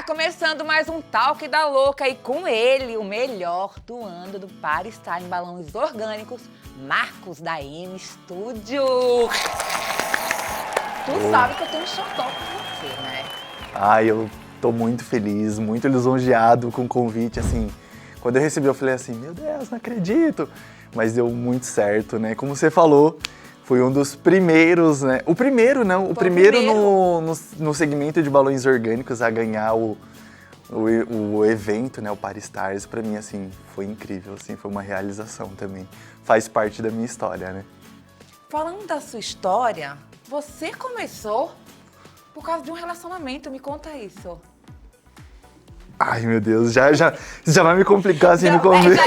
começando mais um Talk da Louca e com ele, o melhor do ano do Para Estar em Balões Orgânicos, Marcos da M Studio. Tu sabe que eu tenho um xodó com você, né? Eu tô muito feliz, muito lisonjeado com o convite, assim. Quando eu recebi, eu falei assim, meu Deus, não acredito. Mas deu muito certo, né? Como você falou, foi um dos primeiros, né? O primeiro no segmento de balões orgânicos a ganhar o evento, né? O Para Stars. Pra mim, assim, foi incrível, assim, foi uma realização também. Faz parte da minha história, né? Falando da sua história, você começou por causa de um relacionamento, me conta isso. Ai, meu Deus, já vai me complicar assim no começo.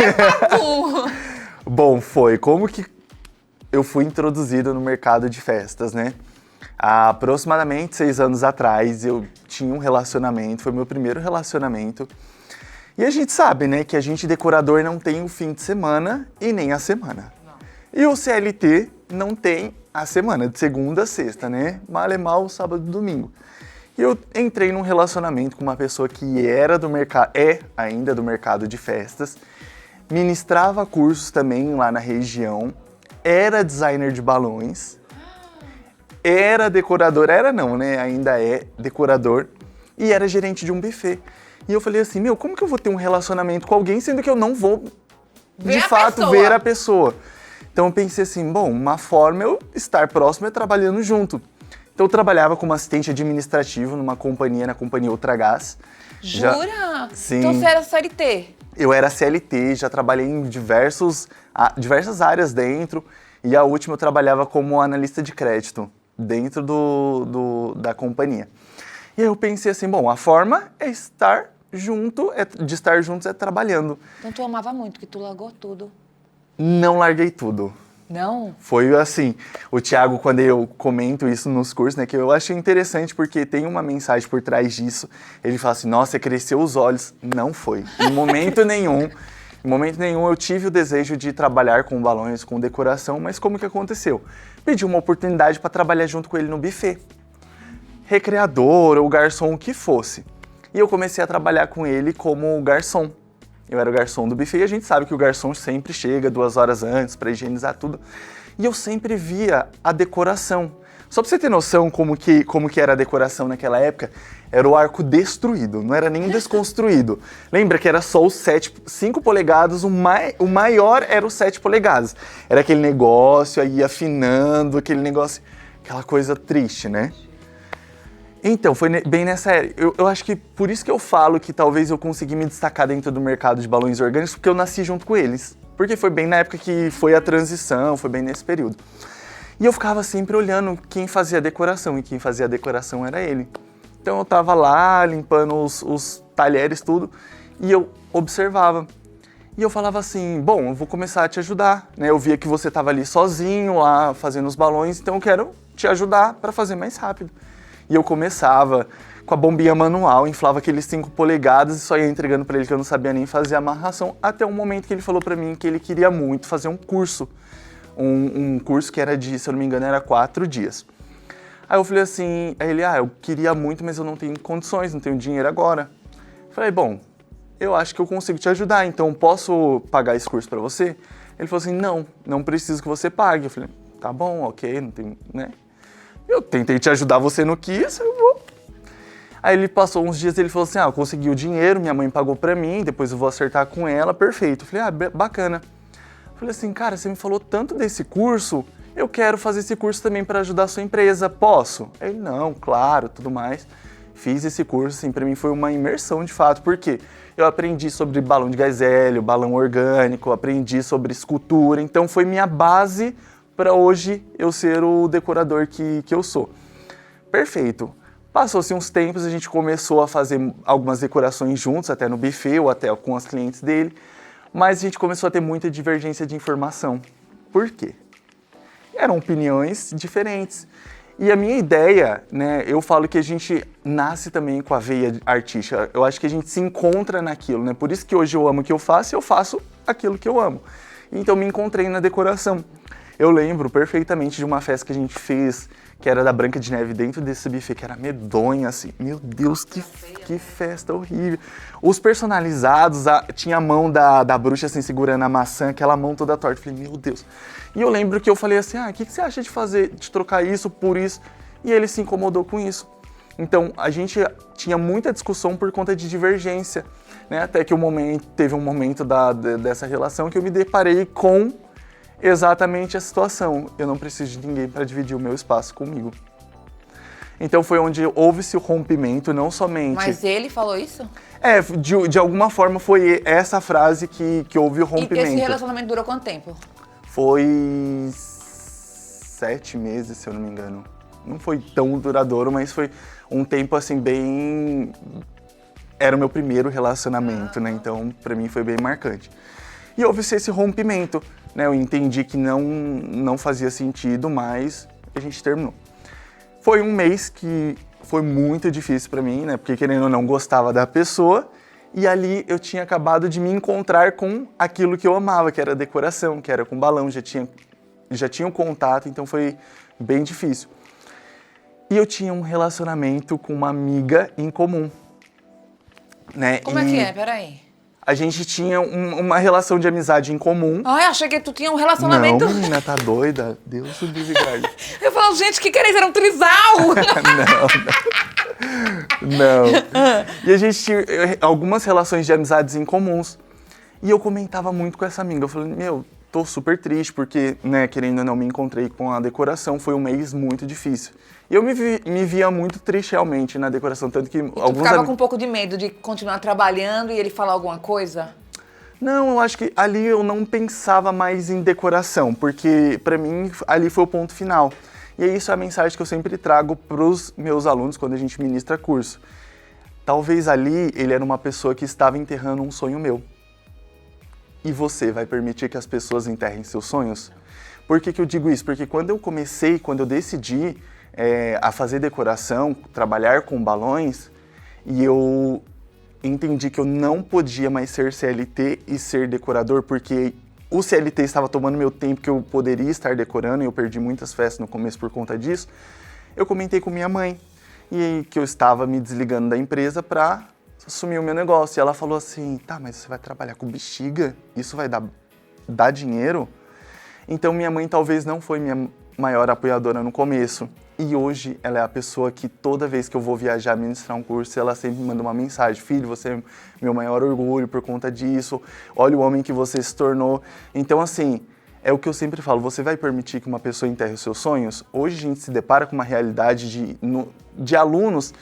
Bom, foi como que eu fui introduzido no mercado de festas, né? Há aproximadamente 6 anos atrás, eu tinha um relacionamento, foi meu primeiro relacionamento. E a gente sabe, né, que a gente decorador não tem o fim de semana e nem a semana. Não. E o CLT não tem a semana, de segunda a sexta, né? Mal é mal, sábado e domingo. E eu entrei num relacionamento com uma pessoa que era do mercado, ainda do mercado de festas, ministrava cursos também lá na região, era designer de balões, era decorador, ainda é decorador, e era gerente de um buffet. E eu falei assim, como que eu vou ter um relacionamento com alguém, sendo que eu não vou, de fato, ver a pessoa? Então eu pensei assim, uma forma eu estar próximo é trabalhando junto. Então eu trabalhava como assistente administrativo na companhia Ultragás. Jura? Sim. Então você era CLT? Eu era CLT, já trabalhei em diversas áreas dentro, e a última eu trabalhava como analista de crédito dentro da companhia. E aí eu pensei assim, a forma é estar junto, de estar juntos é trabalhando. Então tu amava muito, que tu largou tudo. Não larguei tudo. Não? Foi assim, o Thiago, quando eu comento isso nos cursos, né, que eu achei interessante porque tem uma mensagem por trás disso, ele fala assim, nossa, você cresceu os olhos. Não foi, em momento nenhum. Em momento nenhum eu tive o desejo de trabalhar com balões, com decoração, mas como que aconteceu? Pedi uma oportunidade para trabalhar junto com ele no buffet. Recreador ou garçom, o que fosse. E eu comecei a trabalhar com ele como garçom. Eu era o garçom do buffet e a gente sabe que o garçom sempre chega 2 horas antes para higienizar tudo. E eu sempre via a decoração. Só para você ter noção como que era a decoração naquela época, era o arco destruído, não era nem desconstruído. Lembra que era só os 5 polegadas, o maior era os 7 polegadas. Era aquele negócio aí afinando, aquela coisa triste, né? Então, foi bem nessa era. Eu acho que por isso que eu falo que talvez eu consegui me destacar dentro do mercado de balões orgânicos, porque eu nasci junto com eles. Porque foi bem na época que foi a transição, foi bem nesse período. E eu ficava sempre olhando quem fazia a decoração, e quem fazia a decoração era ele. Então eu tava lá limpando os talheres, tudo, e eu observava. E eu falava assim, eu vou começar a te ajudar, né? Eu via que você tava ali sozinho, lá fazendo os balões, então eu quero te ajudar para fazer mais rápido. E eu começava com a bombinha manual, inflava aqueles 5 polegadas e só ia entregando para ele que eu não sabia nem fazer a amarração, até um momento que ele falou para mim que ele queria muito fazer um curso. Um curso que era se eu não me engano, era 4 dias. Aí eu falei assim, eu queria muito, mas eu não tenho condições, não tenho dinheiro agora. Falei, eu acho que eu consigo te ajudar, então posso pagar esse curso para você? Ele falou assim, não preciso que você pague. Eu falei, tá bom, ok, não tem, né? Eu tentei te ajudar, você não quis, eu vou. Aí ele passou uns dias e ele falou assim, eu consegui o dinheiro, minha mãe pagou pra mim, depois eu vou acertar com ela, perfeito. Eu falei, bacana. Eu falei assim, cara, você me falou tanto desse curso, eu quero fazer esse curso também para ajudar a sua empresa, posso? Ele, não, claro, tudo mais. Fiz esse curso, assim, pra mim foi uma imersão de fato, porque eu aprendi sobre balão de gás hélio, balão orgânico, aprendi sobre escultura, então foi minha base para hoje eu ser o decorador que eu sou. Perfeito. Passou-se uns tempos, a gente começou a fazer algumas decorações juntos, até no buffet ou até com as clientes dele, mas a gente começou a ter muita divergência de informação. Por quê? Eram opiniões diferentes. E a minha ideia, né, eu falo que a gente nasce também com a veia artística. Eu acho que a gente se encontra naquilo, né? Por isso que hoje eu amo o que eu faço e eu faço aquilo que eu amo. Então me encontrei na decoração. Eu lembro perfeitamente de uma festa que a gente fez, que era da Branca de Neve, dentro desse buffet, que era medonha, assim. Meu Deus, que festa horrível. Os personalizados, tinha a mão da bruxa, assim, segurando a maçã, aquela mão toda torta. Eu falei, meu Deus. E eu lembro que eu falei assim, o que você acha de fazer, de trocar isso por isso? E ele se incomodou com isso. Então, a gente tinha muita discussão por conta de divergência, né? Até que teve um momento dessa relação que eu me deparei com exatamente a situação. Eu não preciso de ninguém para dividir o meu espaço comigo. Então, foi onde houve esse rompimento, não somente... Mas ele falou isso? De alguma forma foi essa frase que houve o rompimento. E esse relacionamento durou quanto tempo? Foi 7 meses, se eu não me engano. Não foi tão duradouro, mas foi um tempo assim bem... Era o meu primeiro relacionamento, né? Então, pra mim foi bem marcante. E houve esse rompimento, né? Eu entendi que não fazia sentido, mas a gente terminou. Foi um mês que foi muito difícil pra mim, né? Porque querendo ou não gostava da pessoa. E ali eu tinha acabado de me encontrar com aquilo que eu amava, que era decoração, que era com balão, já tinha um contato, então foi bem difícil. E eu tinha um relacionamento com uma amiga em comum, né? Como é que é? Peraí. A gente tinha uma relação de amizade em comum. Ai, achei que tu tinha um relacionamento... Não, menina, tá doida? Deus o livre guarde. Eu falo, gente, que queres? Era um trisal! Não. E a gente tinha algumas relações de amizades em comuns. E eu comentava muito com essa amiga. Eu falei, tô super triste porque, né, querendo ou não, me encontrei com a decoração. Foi um mês muito difícil. E eu me via muito triste realmente na decoração. Tanto que tu ficava com um pouco de medo de continuar trabalhando e ele falar alguma coisa? Não, eu acho que ali eu não pensava mais em decoração. Porque, pra mim, ali foi o ponto final. E isso é a mensagem que eu sempre trago para os meus alunos quando a gente ministra curso. Talvez ali ele era uma pessoa que estava enterrando um sonho meu. E você vai permitir que as pessoas enterrem seus sonhos? Por que eu digo isso? Porque quando eu decidi a fazer decoração, trabalhar com balões, e eu entendi que eu não podia mais ser CLT e ser decorador, porque o CLT estava tomando meu tempo que eu poderia estar decorando, e eu perdi muitas festas no começo por conta disso. Eu comentei com minha mãe, e que eu estava me desligando da empresa para assumir o meu negócio. E ela falou assim, tá, mas você vai trabalhar com bexiga? Isso vai dar dinheiro? Então minha mãe talvez não foi minha maior apoiadora no começo. E hoje ela é a pessoa que toda vez que eu vou viajar, ministrar um curso, ela sempre me manda uma mensagem. Filho, você é meu maior orgulho por conta disso. Olha o homem que você se tornou. Então, assim, é o que eu sempre falo. Você vai permitir que uma pessoa enterre os seus sonhos? Hoje a gente se depara com uma realidade de alunos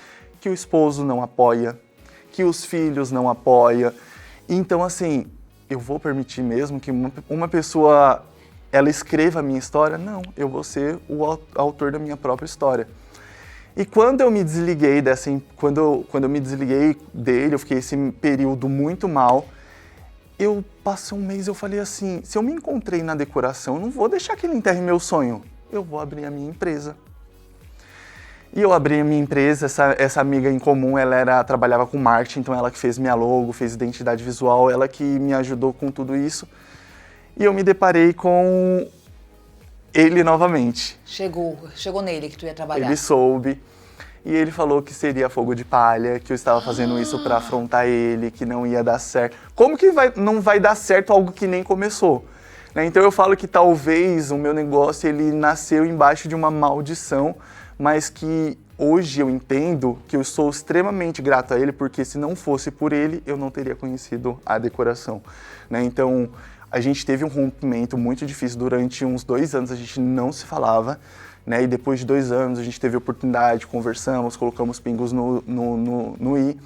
que o esposo não apoia, que os filhos não apoiam. Então, assim, eu vou permitir mesmo que uma pessoa... ela escreva a minha história? Não, eu vou ser o autor da minha própria história. E quando eu me desliguei quando eu me desliguei dele, eu fiquei esse período muito mal, eu passei um mês, eu falei assim, se eu me encontrei na decoração, eu não vou deixar que ele enterre meu sonho, eu vou abrir a minha empresa. E eu abri a minha empresa, essa amiga em comum, ela trabalhava com marketing, então ela que fez minha logo, fez identidade visual, ela que me ajudou com tudo isso. E eu me deparei com ele novamente. Chegou nele que tu ia trabalhar. Ele soube e ele falou que seria fogo de palha, que eu estava fazendo isso para afrontar ele, que não ia dar certo. Como que não vai dar certo algo que nem começou? Né? Então eu falo que talvez o meu negócio ele nasceu embaixo de uma maldição, mas que hoje eu entendo que eu sou extremamente grato a ele, porque se não fosse por ele, eu não teria conhecido a decoração. Né? Então... a gente teve um rompimento muito difícil durante uns 2 anos, a gente não se falava, né? E depois de 2 anos a gente teve a oportunidade, conversamos, colocamos pingos no i.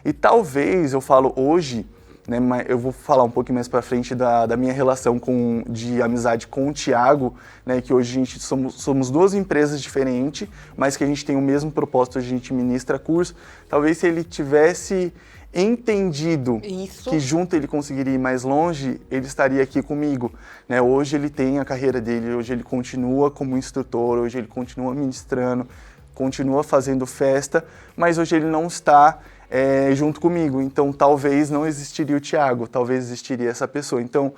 E talvez, eu falo hoje, né? Mas eu vou falar um pouquinho mais pra frente da minha relação de amizade com o Thiago, né? Que hoje a gente somos 2 empresas diferentes, mas que a gente tem o mesmo propósito, a gente ministra curso. Talvez se ele tivesse entendido isso, que junto ele conseguiria ir mais longe, ele estaria aqui comigo. Né? Hoje ele tem a carreira dele, hoje ele continua como instrutor, hoje ele continua ministrando, continua fazendo festa, mas hoje ele não está junto comigo. Então talvez não existiria o Thiago, talvez existiria essa pessoa. Então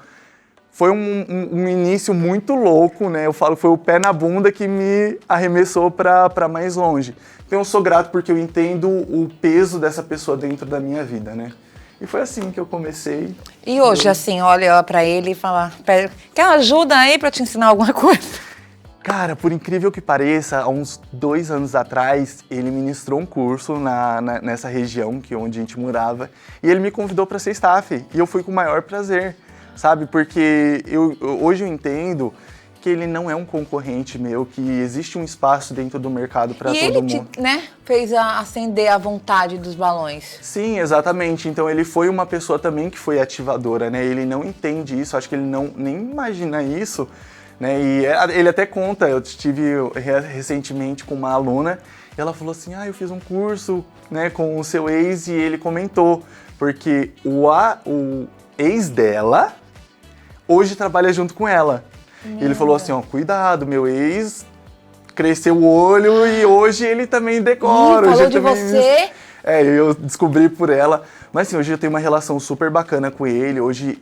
foi um início muito louco, né? Eu falo que foi o pé na bunda que me arremessou para mais longe. Então eu sou grato porque eu entendo o peso dessa pessoa dentro da minha vida, né? E foi assim que eu comecei. E hoje, assim, olha pra ele e fala, quer ajuda aí pra te ensinar alguma coisa? Cara, por incrível que pareça, há uns 2 anos atrás, ele ministrou um curso nessa região onde a gente morava, e ele me convidou para ser staff, e eu fui com o maior prazer, sabe? Porque hoje eu entendo que ele não é um concorrente meu, que existe um espaço dentro do mercado para todo mundo. E ele né, fez acender a vontade dos balões. Sim, exatamente. Então ele foi uma pessoa também que foi ativadora, né? Ele não entende isso, acho que ele nem imagina isso. Né? E ele até conta, eu estive recentemente com uma aluna e ela falou assim, eu fiz um curso, né, com o seu ex, e ele comentou, porque o ex dela hoje trabalha junto com ela. E ele falou assim, cuidado, meu ex cresceu o olho e hoje ele também decora. Falou de você? Eu descobri por ela. Mas assim, hoje eu tenho uma relação super bacana com ele. Hoje,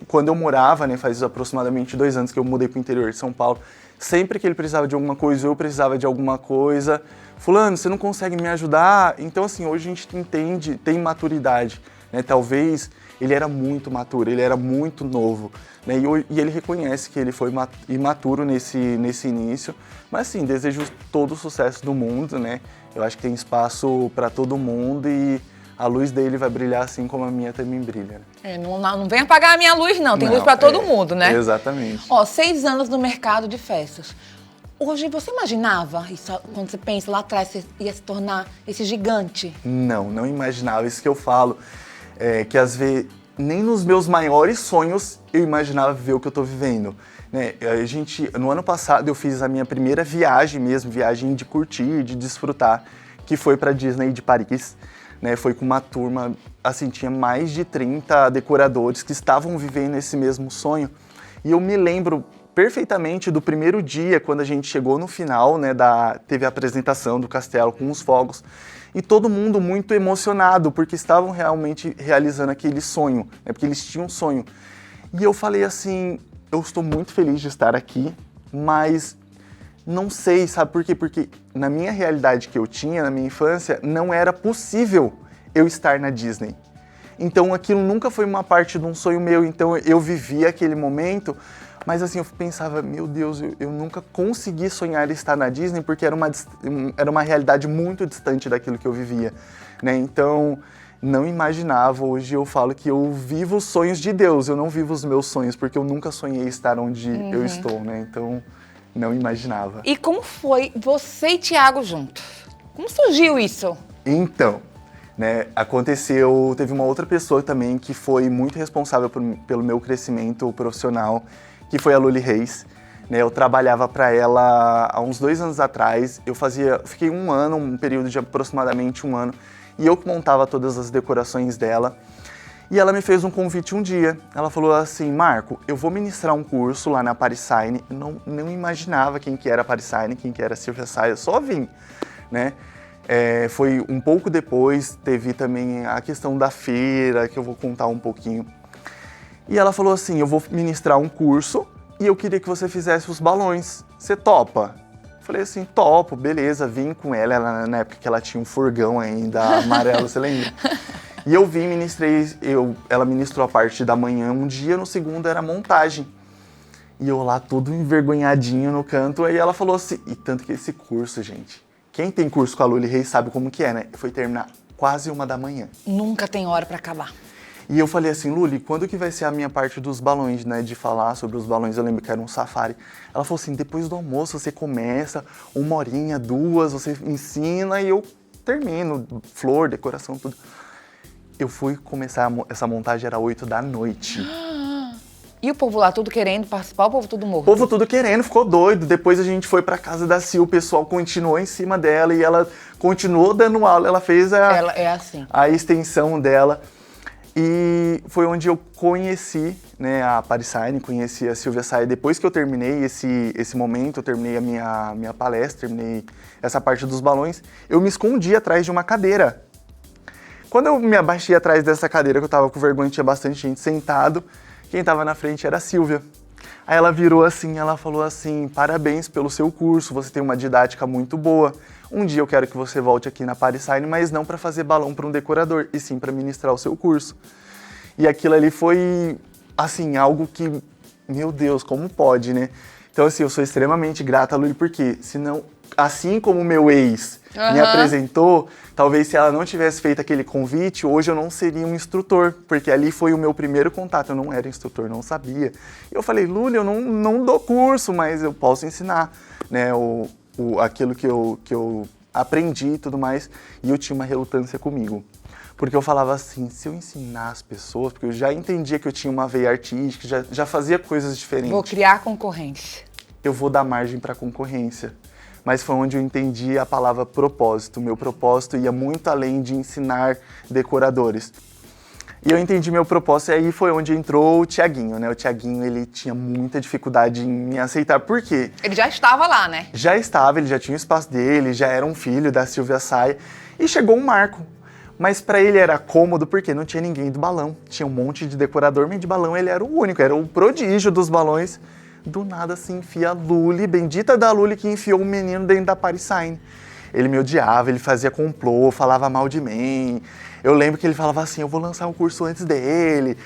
quando eu morava, né, faz aproximadamente 2 anos que eu mudei pro interior de São Paulo, sempre que ele precisava de alguma coisa, eu precisava de alguma coisa, fulano, você não consegue me ajudar? Então assim, hoje a gente entende, tem maturidade, né? Talvez ele era muito maturo, ele era muito novo, né? E ele reconhece que ele foi imaturo nesse início, mas assim, desejo todo o sucesso do mundo, né? Eu acho que tem espaço para todo mundo e a luz dele vai brilhar assim como a minha também brilha. Né? Não vem apagar a minha luz, não. Tem luz para todo mundo, né? Exatamente. 6 anos no mercado de festas. Hoje, você imaginava, isso, quando você pensa lá atrás, você ia se tornar esse gigante? Não imaginava. Isso que eu falo, que às vezes, nem nos meus maiores sonhos eu imaginava viver o que eu tô vivendo. Né? No ano passado eu fiz a minha primeira viagem mesmo, viagem de curtir, de desfrutar, que foi para Disney de Paris. Né, foi com uma turma, assim, tinha mais de 30 decoradores que estavam vivendo esse mesmo sonho. E eu me lembro perfeitamente do primeiro dia, quando a gente chegou no final, né, teve a apresentação do castelo com os fogos, e todo mundo muito emocionado, porque estavam realmente realizando aquele sonho, né, porque eles tinham um sonho. E eu falei assim, eu estou muito feliz de estar aqui, mas não sei, sabe por quê? Porque na minha realidade que eu tinha, na minha infância, não era possível eu estar na Disney. Então aquilo nunca foi uma parte de um sonho meu, então eu vivia aquele momento, mas assim, eu pensava, meu Deus, eu nunca consegui sonhar estar na Disney porque era uma realidade muito distante daquilo que eu vivia, né? Então, não imaginava, hoje eu falo que eu vivo os sonhos de Deus, eu não vivo os meus sonhos, porque eu nunca sonhei estar onde eu estou, né? Então, não imaginava. E como foi você e Thiago juntos? Como surgiu isso? Então, né, teve uma outra pessoa também que foi muito responsável pelo meu crescimento profissional, que foi a Luli Reis. Né, eu trabalhava para ela há uns 2 anos atrás, fiquei um período de aproximadamente 1 ano, e eu que montava todas as decorações dela. E ela me fez um convite um dia. Ela falou assim, Marco, eu vou ministrar um curso lá na Paris Sign. Eu não imaginava quem que era a Paris Sign, quem que era a Silvia Sai, eu só vim, né? Foi um pouco depois, teve também a questão da feira, que eu vou contar um pouquinho. E ela falou assim, eu vou ministrar um curso e eu queria que você fizesse os balões. Você topa? Falei assim, topo, beleza. Vim com ela na época que ela tinha um furgão ainda amarelo, você lembra? E eu vim, ela ministrou a parte da manhã um dia, no segundo era montagem. E eu lá todo envergonhadinho no canto, aí ela falou assim, e tanto que esse curso, gente, quem tem curso com a Luli Reis sabe como que é, né? Foi terminar quase 1 da manhã. Nunca tem hora pra acabar. E eu falei assim, Luli, quando que vai ser a minha parte dos balões, né? De falar sobre os balões, eu lembro que era um safari. Ela falou assim, depois do almoço você começa, 1 horinha, 2, você ensina e eu termino, flor, decoração, tudo. Eu fui começar essa montagem, era 8 da noite. E o povo lá tudo querendo participar, o povo tudo morto? O povo tudo querendo, ficou doido. Depois a gente foi pra casa da Sil, o pessoal continuou em cima dela e ela continuou dando aula. Ela fez Ela é assim. A extensão dela. E foi onde eu conheci, né, a Paris Sign, conheci a Silvia Sai. Depois que eu terminei esse momento, eu terminei a minha palestra, terminei essa parte dos balões, eu me escondi atrás de uma cadeira. Quando eu me abaixei atrás dessa cadeira, que eu tava com vergonha, tinha bastante gente sentado, Quem estava na frente era a Silvia. Aí ela virou assim, ela falou assim, parabéns pelo seu curso, você tem uma didática muito boa. Um dia eu quero que você volte aqui na Paris Sign, mas não para fazer balão para um decorador, e sim para ministrar o seu curso. E aquilo ali foi, assim, algo que, meu Deus, como pode, né? Então, assim, eu sou extremamente grata a Luli, porque senão, assim como o meu ex me apresentou, talvez se ela não tivesse feito aquele convite, hoje eu não seria um instrutor, porque ali foi o meu primeiro contato, eu não era instrutor, não sabia. E eu falei, Luli, eu não dou curso, mas eu posso ensinar, né, aquilo que eu aprendi e tudo mais, e eu tinha uma relutância comigo. Porque eu falava assim, se eu ensinar as pessoas, porque eu já entendia que eu tinha uma veia artística, já fazia coisas diferentes. Vou criar concorrência. Eu vou dar margem para concorrência. Mas foi onde eu entendi a palavra propósito. Meu propósito ia muito além de ensinar decoradores. E eu entendi meu propósito e aí foi onde entrou o Tiaguinho, né? O Tiaguinho, ele tinha muita dificuldade em me aceitar. Por quê? Ele já estava lá, né? Já estava, ele já tinha o espaço dele, já era um filho da Silvia Sai. E chegou um Marco. Mas para ele era cômodo porque não tinha ninguém do balão. Tinha um monte de decorador, mas de balão ele era o único, era o prodígio dos balões. Do nada se enfia a Luli, bendita da Luli que enfiou um menino dentro da Paris Sign. Ele me odiava, ele fazia complô, falava mal de mim. Eu lembro que ele falava assim, eu vou lançar um curso antes dele.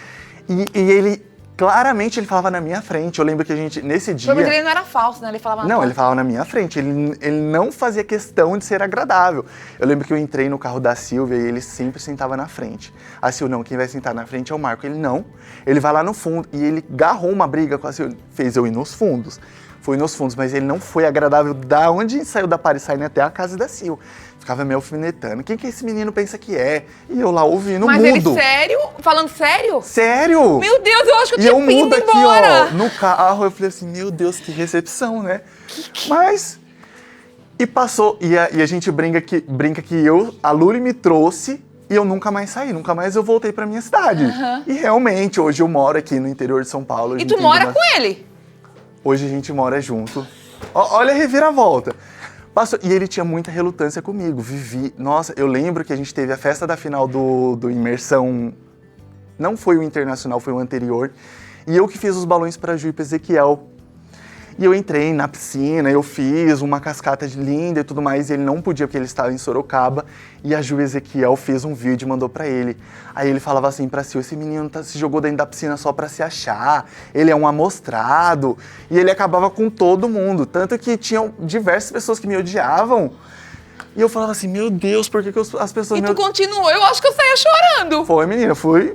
E ele, claramente, ele falava na minha frente. Eu lembro que a gente, nesse dia... Mas ele não era falso, né? Ele falava... Não, ele falava na minha frente. Ele não fazia questão de ser agradável. Eu lembro que eu entrei no carro da Silvia e ele sempre sentava na frente. A Silvia, não, quem vai sentar na frente é o Marco. Ele, não. Ele vai lá no fundo. E ele garrou uma briga com a Silvia. Fez eu ir nos fundos. Fui nos fundos, mas ele não foi agradável da onde saiu da Paris Sign até a casa da Sil. Ficava me alfinetando. Quem que esse menino pensa que é? E eu lá ouvindo, mas mudo. Mas ele sério? Falando sério? Sério? Meu Deus, eu acho que eu e tinha eu mudo aqui, embora. ó, no carro. Eu falei assim, meu Deus, que recepção, né? Mas... E passou. E a gente brinca que a Luli me trouxe e eu nunca mais saí. Nunca mais eu voltei pra minha cidade. E realmente, hoje eu moro aqui no interior de São Paulo. E tu mora com ele? Hoje a gente mora junto. Olha a reviravolta. Passou, e ele tinha muita relutância comigo. Nossa, eu lembro que a gente teve a festa da final do Imersão. Não foi o internacional, foi o anterior. E eu que fiz os balões para Ju e para Ezequiel. E eu entrei na piscina, eu fiz uma cascata linda e tudo mais, e ele não podia porque ele estava em Sorocaba, e a Ju e Ezequiel fez um vídeo e mandou pra ele. Aí ele falava assim pra Sil, esse menino se jogou dentro da piscina só pra se achar, ele é um amostrado, e ele acabava com todo mundo, tanto que tinham diversas pessoas que me odiavam, e eu falava assim, meu Deus, por que as pessoas... E tu continuou, eu acho que eu saía chorando. Foi, menina, fui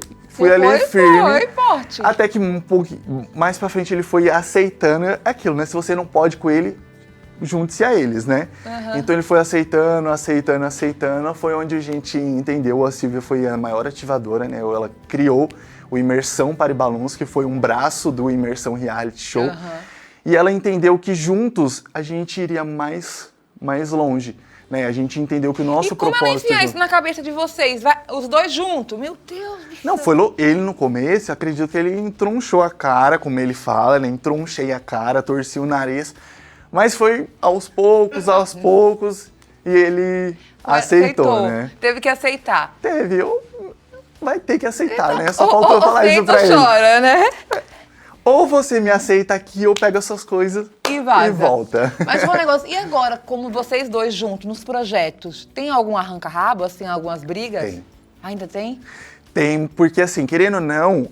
ali firme. Foi forte. Até que um pouco mais pra frente ele foi aceitando aquilo, né? Se você não pode com ele, junte-se a eles, né? Então ele foi aceitando. Foi onde a gente entendeu. A Silvia foi a maior ativadora, né? Ela criou o Imersão Paris Balloons, que foi um braço do Imersão Reality Show. E ela entendeu que juntos a gente iria mais longe. Né? A gente entendeu que o nosso propósito... E como ela enfia isso na cabeça de vocês? Os dois juntos? Meu Deus do céu. Não, foi ele no começo, acredito que ele entronchou a cara, como ele fala, né? Entronchei a cara, torci o nariz. Mas foi aos poucos, e ele aceitou, né? Teve que aceitar. Teve, vai ter que aceitar, né? Só faltou falar isso pra ele. Chora, né? Ou você me aceita aqui, eu pego essas coisas e volta. Mas foi um negócio, e agora, como vocês dois juntos, nos projetos, tem algum arranca-rabo, assim, algumas brigas? Tem. Ainda tem? Tem, porque assim, querendo ou não,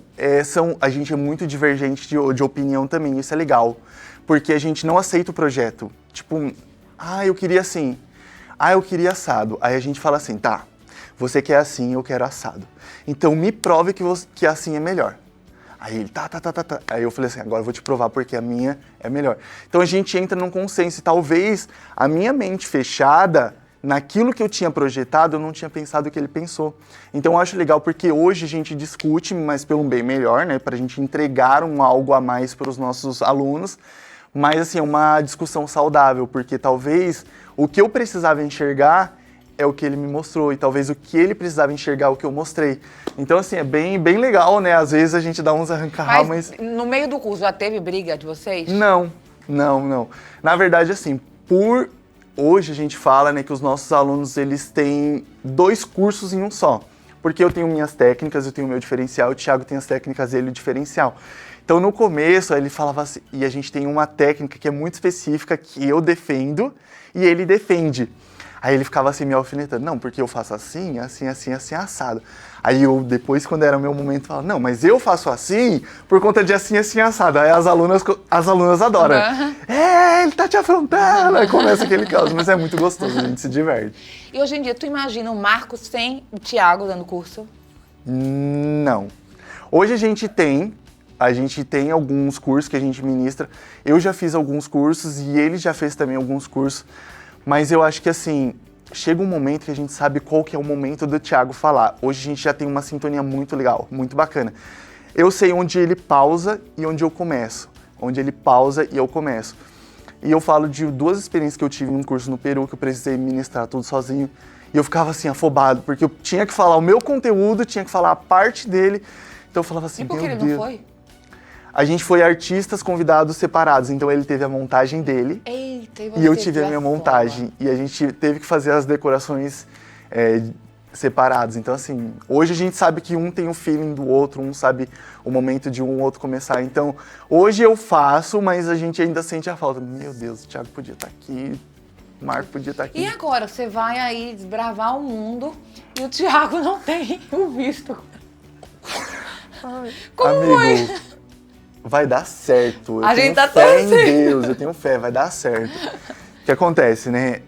a gente é muito divergente de opinião também, isso é legal. Porque a gente não aceita o projeto. Tipo, eu queria assim, eu queria assado. Aí a gente fala assim, tá, você quer assim, eu quero assado. Então me prove que assim é melhor. Aí ele, tá. Aí eu falei assim, agora eu vou te provar porque a minha é melhor. Então a gente entra num consenso e talvez a minha mente fechada, naquilo que eu tinha projetado, eu não tinha pensado o que ele pensou. Então eu acho legal porque hoje a gente discute, mas pelo bem melhor, né? Pra gente entregar algo a mais para os nossos alunos. Mas assim, é uma discussão saudável, porque talvez o que eu precisava enxergar é o que ele me mostrou, e talvez o que ele precisava enxergar é o que eu mostrei. Então, assim, é bem legal, né? Às vezes a gente dá uns arranca-rabo, mas... no meio do curso, já teve briga de vocês? Não. Na verdade, assim, hoje a gente fala, né, que os nossos alunos, eles têm 2 cursos em um só. Porque eu tenho minhas técnicas, eu tenho o meu diferencial, o Thiago tem as técnicas dele, o diferencial. Então, no começo, ele falava assim, e a gente tem uma técnica que é muito específica, que eu defendo e ele defende. Aí ele ficava assim me alfinetando, não, porque eu faço assim, assim, assim, assim, assado. Aí eu, depois, quando era meu momento, falava, não, mas eu faço assim por conta de assim, assim, assado. Aí as alunas adoram. Ele tá te afrontando. Aí começa aquele caos, mas é muito gostoso, a gente se diverte. E hoje em dia, tu imagina o Marcos sem o Thiago dando curso? Não. Hoje a gente tem alguns cursos que a gente ministra. Eu já fiz alguns cursos e ele já fez também alguns cursos. Mas eu acho que, assim, chega um momento que a gente sabe qual que é o momento do Thiago falar. Hoje a gente já tem uma sintonia muito legal, muito bacana. Eu sei onde ele pausa e onde eu começo. Onde ele pausa e eu começo. E eu falo de 2 experiências que eu tive num curso no Peru, que eu precisei ministrar tudo sozinho. E eu ficava, assim, afobado, porque eu tinha que falar o meu conteúdo, tinha que falar a parte dele. Então eu falava assim, e por que ele não foi? A gente foi artistas convidados separados, então ele teve a montagem dele. Eita, e eu tive a minha montagem. E a gente teve que fazer as decorações separadas. Então, assim, hoje a gente sabe que um tem o feeling do outro, um sabe o momento de um outro começar. Então, hoje eu faço, mas a gente ainda sente a falta. Meu Deus, o Thiago podia estar aqui, o Marco podia estar aqui. E agora, você vai aí desbravar o mundo e o Thiago não tem o visto. Como amigo, foi? vai dar certo. A gente tá fé em torcendo. Deus, eu tenho fé, vai dar certo. O que acontece, né?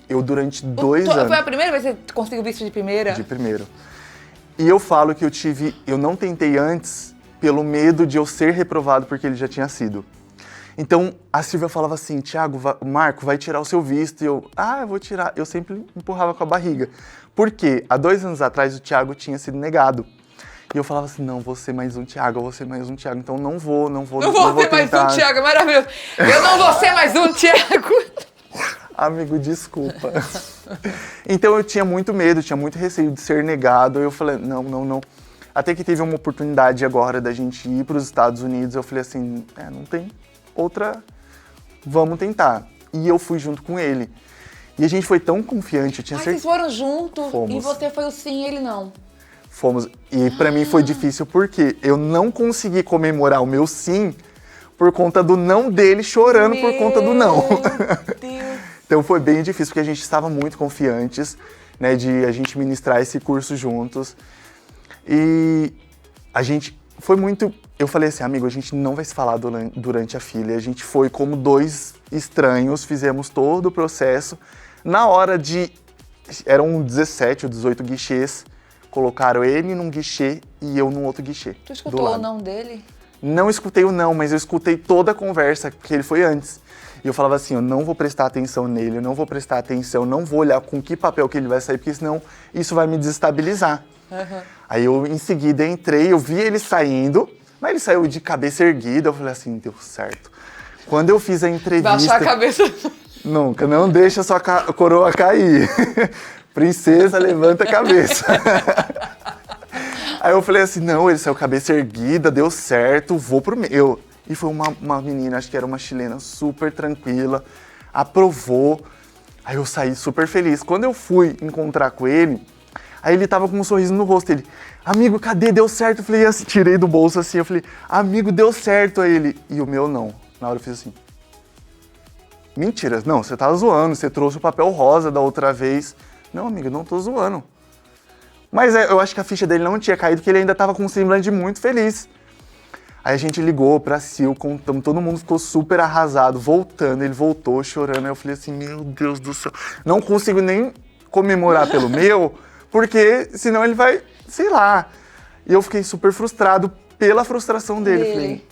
Eu durante 2 anos... Foi a primeira vez que você conseguiu visto de primeira? De primeiro. E eu falo que eu não tentei antes pelo medo de eu ser reprovado porque ele já tinha sido. Então, a Silvia falava assim, Thiago, Marco, vai tirar o seu visto. E eu vou tirar. Eu sempre empurrava com a barriga. Por quê? Há 2 anos atrás, o Thiago tinha sido negado. E eu falava assim, não, vou ser mais um Thiago, eu vou ser mais um Thiago. Então, não vou ser mais um Thiago, é maravilhoso. Eu não vou ser mais um Thiago. Amigo, desculpa. Então, eu tinha muito medo, tinha muito receio de ser negado. Eu falei, não. Até que teve uma oportunidade agora da gente ir para os Estados Unidos. Eu falei assim, não tem outra, vamos tentar. E eu fui junto com ele. E a gente foi tão confiante, eu tinha certeza. Vocês foram juntos Fomos. E você foi o sim e ele não. Fomos. E pra mim foi difícil porque eu não consegui comemorar o meu sim por conta do não dele chorando por conta do não. Deus. Então foi bem difícil porque a gente estava muito confiantes, né, de a gente ministrar esse curso juntos. E a gente foi muito... Eu falei assim, amigo, a gente não vai se falar durante a fila. A gente foi como 2 estranhos, fizemos todo o processo. Na hora de... Eram 17 ou 18 guichês. Colocaram ele num guichê e eu num outro guichê. Tu escutou o não dele? Não escutei o não, mas eu escutei toda a conversa, que ele foi antes. E eu falava assim, eu não vou prestar atenção nele, eu não vou prestar atenção, não vou olhar com que papel que ele vai sair, porque senão isso vai me desestabilizar. Uhum. Aí eu, em seguida, entrei, eu vi ele saindo, mas ele saiu de cabeça erguida, eu falei assim, deu certo. Quando eu fiz a entrevista... Baixar a cabeça... Nunca, não deixa sua coroa cair. Princesa, levanta a cabeça. Aí eu falei assim, não, ele saiu cabeça erguida, deu certo, vou pro meu. E foi uma menina, acho que era uma chilena, super tranquila, aprovou. Aí eu saí super feliz. Quando eu fui encontrar com ele, aí ele tava com um sorriso no rosto. Ele, amigo, cadê? Deu certo? Eu falei assim, tirei do bolso assim, eu falei, amigo, deu certo. Aí ele, e o meu não. Na hora eu fiz assim, mentira, não, você tá zoando, você trouxe o papel rosa da outra vez. Não, amigo, não tô zoando. Mas eu acho que a ficha dele não tinha caído, porque ele ainda tava com um semblante muito feliz. Aí a gente ligou pra Sil, contamos, todo mundo ficou super arrasado, voltando, ele voltou chorando. Aí eu falei assim, meu Deus do céu, não consigo nem comemorar pelo meu, porque senão ele vai, sei lá. E eu fiquei super frustrado pela frustração dele. Falei,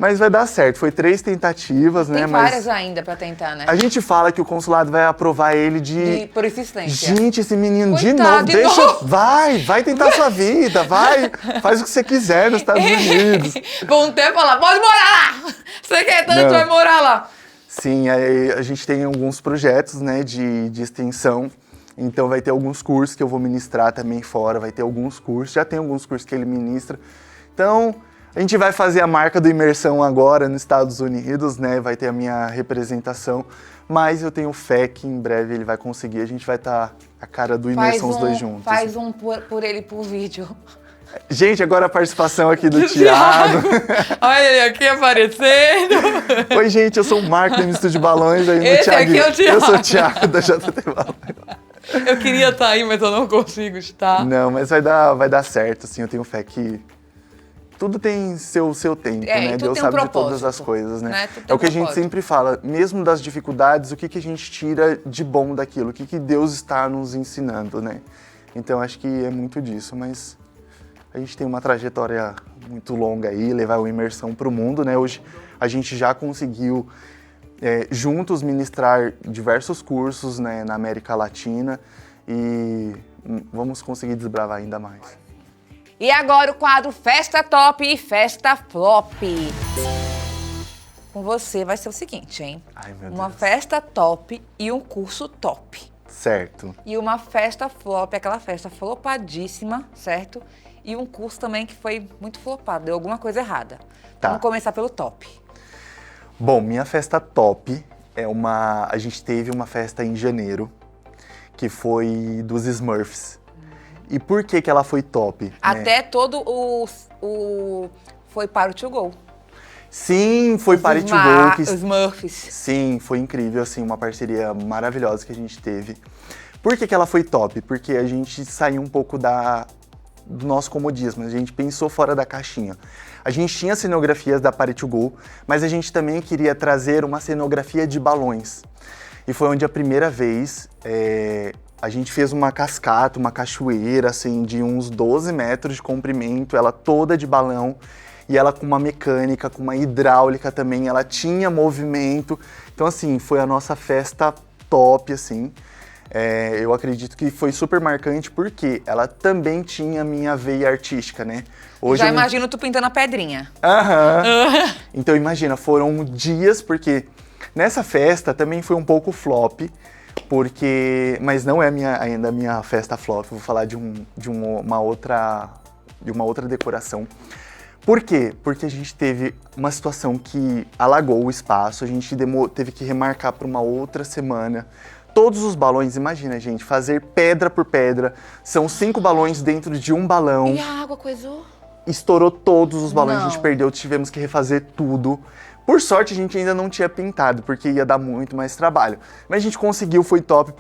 mas vai dar certo, foi 3 tentativas, né? Tem várias ainda pra tentar, né? A gente fala que o consulado vai aprovar ele por insistência. Gente, esse menino Coitado, de novo, vai tentar sua vida, vai, faz o que você quiser nos Estados Unidos. Vão ter falar, pode morar lá! Você quer tanto, vai morar lá. Sim, a gente tem alguns projetos, né, de extensão, então vai ter alguns cursos que eu vou ministrar também fora, vai ter alguns cursos, já tem alguns cursos que ele ministra. Então, A gente vai fazer a marca do Imersão agora nos Estados Unidos, né? Vai ter a minha representação. Mas eu tenho fé que em breve ele vai conseguir. A gente vai estar a cara do Imersão os dois juntos. Faz um por ele por vídeo. Gente, agora a participação aqui do Thiago. Olha ele aqui aparecendo. Oi, gente, eu sou o Marco do Estúdio de Balões. Aí Esse aqui é o Thiago. Eu sou o Thiago da JT Balões. Eu queria estar aí, mas eu não consigo estar. Não, mas vai dar certo, assim. Eu tenho fé que tudo tem seu tempo, né? Deus sabe de todas as coisas, né? É o que a gente sempre fala, mesmo das dificuldades, o que a gente tira de bom daquilo, o que Deus está nos ensinando, né? Então, acho que é muito disso, mas a gente tem uma trajetória muito longa aí, levar a Imersão para o mundo, né? Hoje a gente já conseguiu juntos ministrar diversos cursos, né, na América Latina e vamos conseguir desbravar ainda mais. E agora o quadro Festa Top e Festa Flop. Com você vai ser o seguinte, hein? Ai, meu Deus. Uma festa top e um curso top. Certo. E uma festa flop, aquela festa flopadíssima, certo? E um curso também que foi muito flopado, deu alguma coisa errada. Tá. Vamos começar pelo top. Bom, minha festa top a gente teve uma festa em janeiro, que foi dos Smurfs. E por que ela foi top? Né? Até todo foi para o To Go. Sim, foi para o To Go. Os Smurfs. Sim, foi incrível, assim, uma parceria maravilhosa que a gente teve. Por que ela foi top? Porque a gente saiu um pouco do nosso comodismo, a gente pensou fora da caixinha. A gente tinha cenografias da Party to Go, mas a gente também queria trazer uma cenografia de balões. E foi onde a primeira vez a gente fez uma cascata, uma cachoeira, assim, de uns 12 metros de comprimento, ela toda de balão, e ela com uma mecânica, com uma hidráulica também, ela tinha movimento. Então, assim, foi a nossa festa top, assim. Eu acredito que foi super marcante porque ela também tinha a minha veia artística, né? Hoje já imagino tu pintando a pedrinha. Aham. Então imagina, foram dias, porque nessa festa também foi um pouco flop, mas não é ainda a minha festa flop, vou falar de uma outra decoração. Por quê? Porque a gente teve uma situação que alagou o espaço, a gente teve que remarcar para uma outra semana. Todos os balões, imagina, gente, fazer pedra por pedra. São 5 balões dentro de um balão. E a água coisou? Estourou todos os balões, Não. A gente perdeu, tivemos que refazer tudo. Por sorte, a gente ainda não tinha pintado, porque ia dar muito mais trabalho. Mas a gente conseguiu, foi top,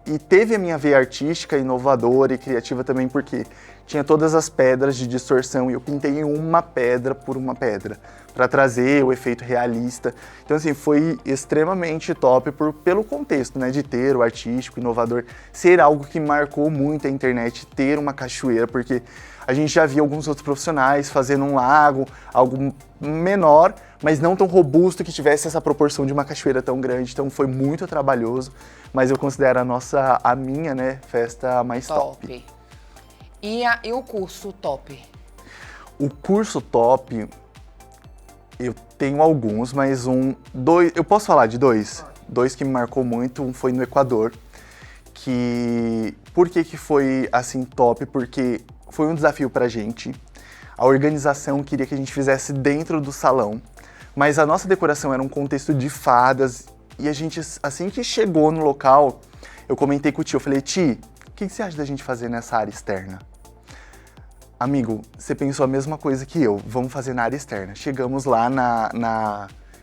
e teve a minha veia artística, inovadora e criativa também, porque tinha todas as pedras de distorção e eu pintei uma pedra por uma pedra, para trazer o efeito realista. Então, assim, foi extremamente top pelo contexto, né, de ter o artístico, inovador, ser algo que marcou muito a internet, ter uma cachoeira, porque a gente já via alguns outros profissionais fazendo um lago, algo menor, mas não tão robusto que tivesse essa proporção de uma cachoeira tão grande. Então foi muito trabalhoso, mas eu considero a minha, né, festa mais top. E o curso top? O curso top, eu tenho alguns, mas eu posso falar de dois? Dois que me marcou muito, um foi no Equador, por que foi assim top? Porque foi um desafio pra gente. A organização queria que a gente fizesse dentro do salão, mas a nossa decoração era um contexto de fadas e a gente, assim que chegou no local, eu comentei com o tio, eu falei, Ti, o que você acha da gente fazer nessa área externa? Amigo, você pensou a mesma coisa que eu, vamos fazer na área externa. Chegamos lá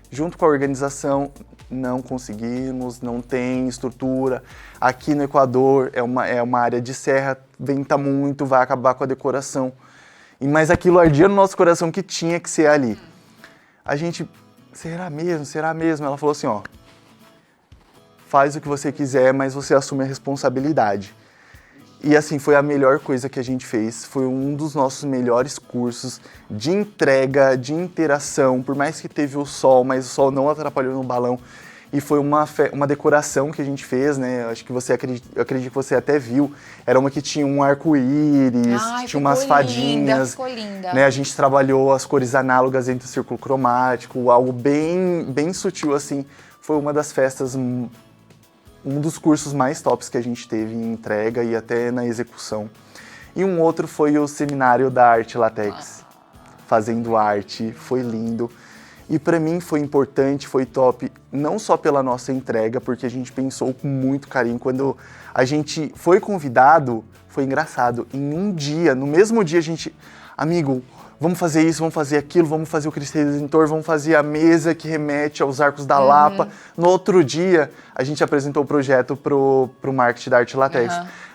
junto com a organização, não conseguimos, não tem estrutura. Aqui no Equador é uma área de serra, venta muito, vai acabar com a decoração. Mas aquilo ardia no nosso coração que tinha que ser ali. A gente, será mesmo? Ela falou assim, ó, faz o que você quiser, mas você assume a responsabilidade. E assim, foi a melhor coisa que a gente fez, foi um dos nossos melhores cursos de entrega, de interação, por mais que teve o sol, mas o sol não atrapalhou no balão. E foi uma decoração que a gente fez, né? Acho que eu acredito que você até viu. Era uma que tinha um arco-íris, tinha umas fadinhas. Ficou linda. Né? A gente trabalhou as cores análogas entre o círculo cromático, algo bem, bem sutil assim. Foi uma das festas, um dos cursos mais tops que a gente teve em entrega e até na execução. E um outro foi o seminário da Arte Latex. fazendo arte, foi lindo. E para mim foi importante, foi top, não só pela nossa entrega, porque a gente pensou com muito carinho. Quando a gente foi convidado, foi engraçado. Em um dia, no mesmo dia, a gente... Amigo, vamos fazer isso, vamos fazer aquilo, vamos fazer o Cristo Redentor, vamos fazer a mesa que remete aos Arcos da Lapa. No outro dia, a gente apresentou o projeto pro marketing da Arte Latex.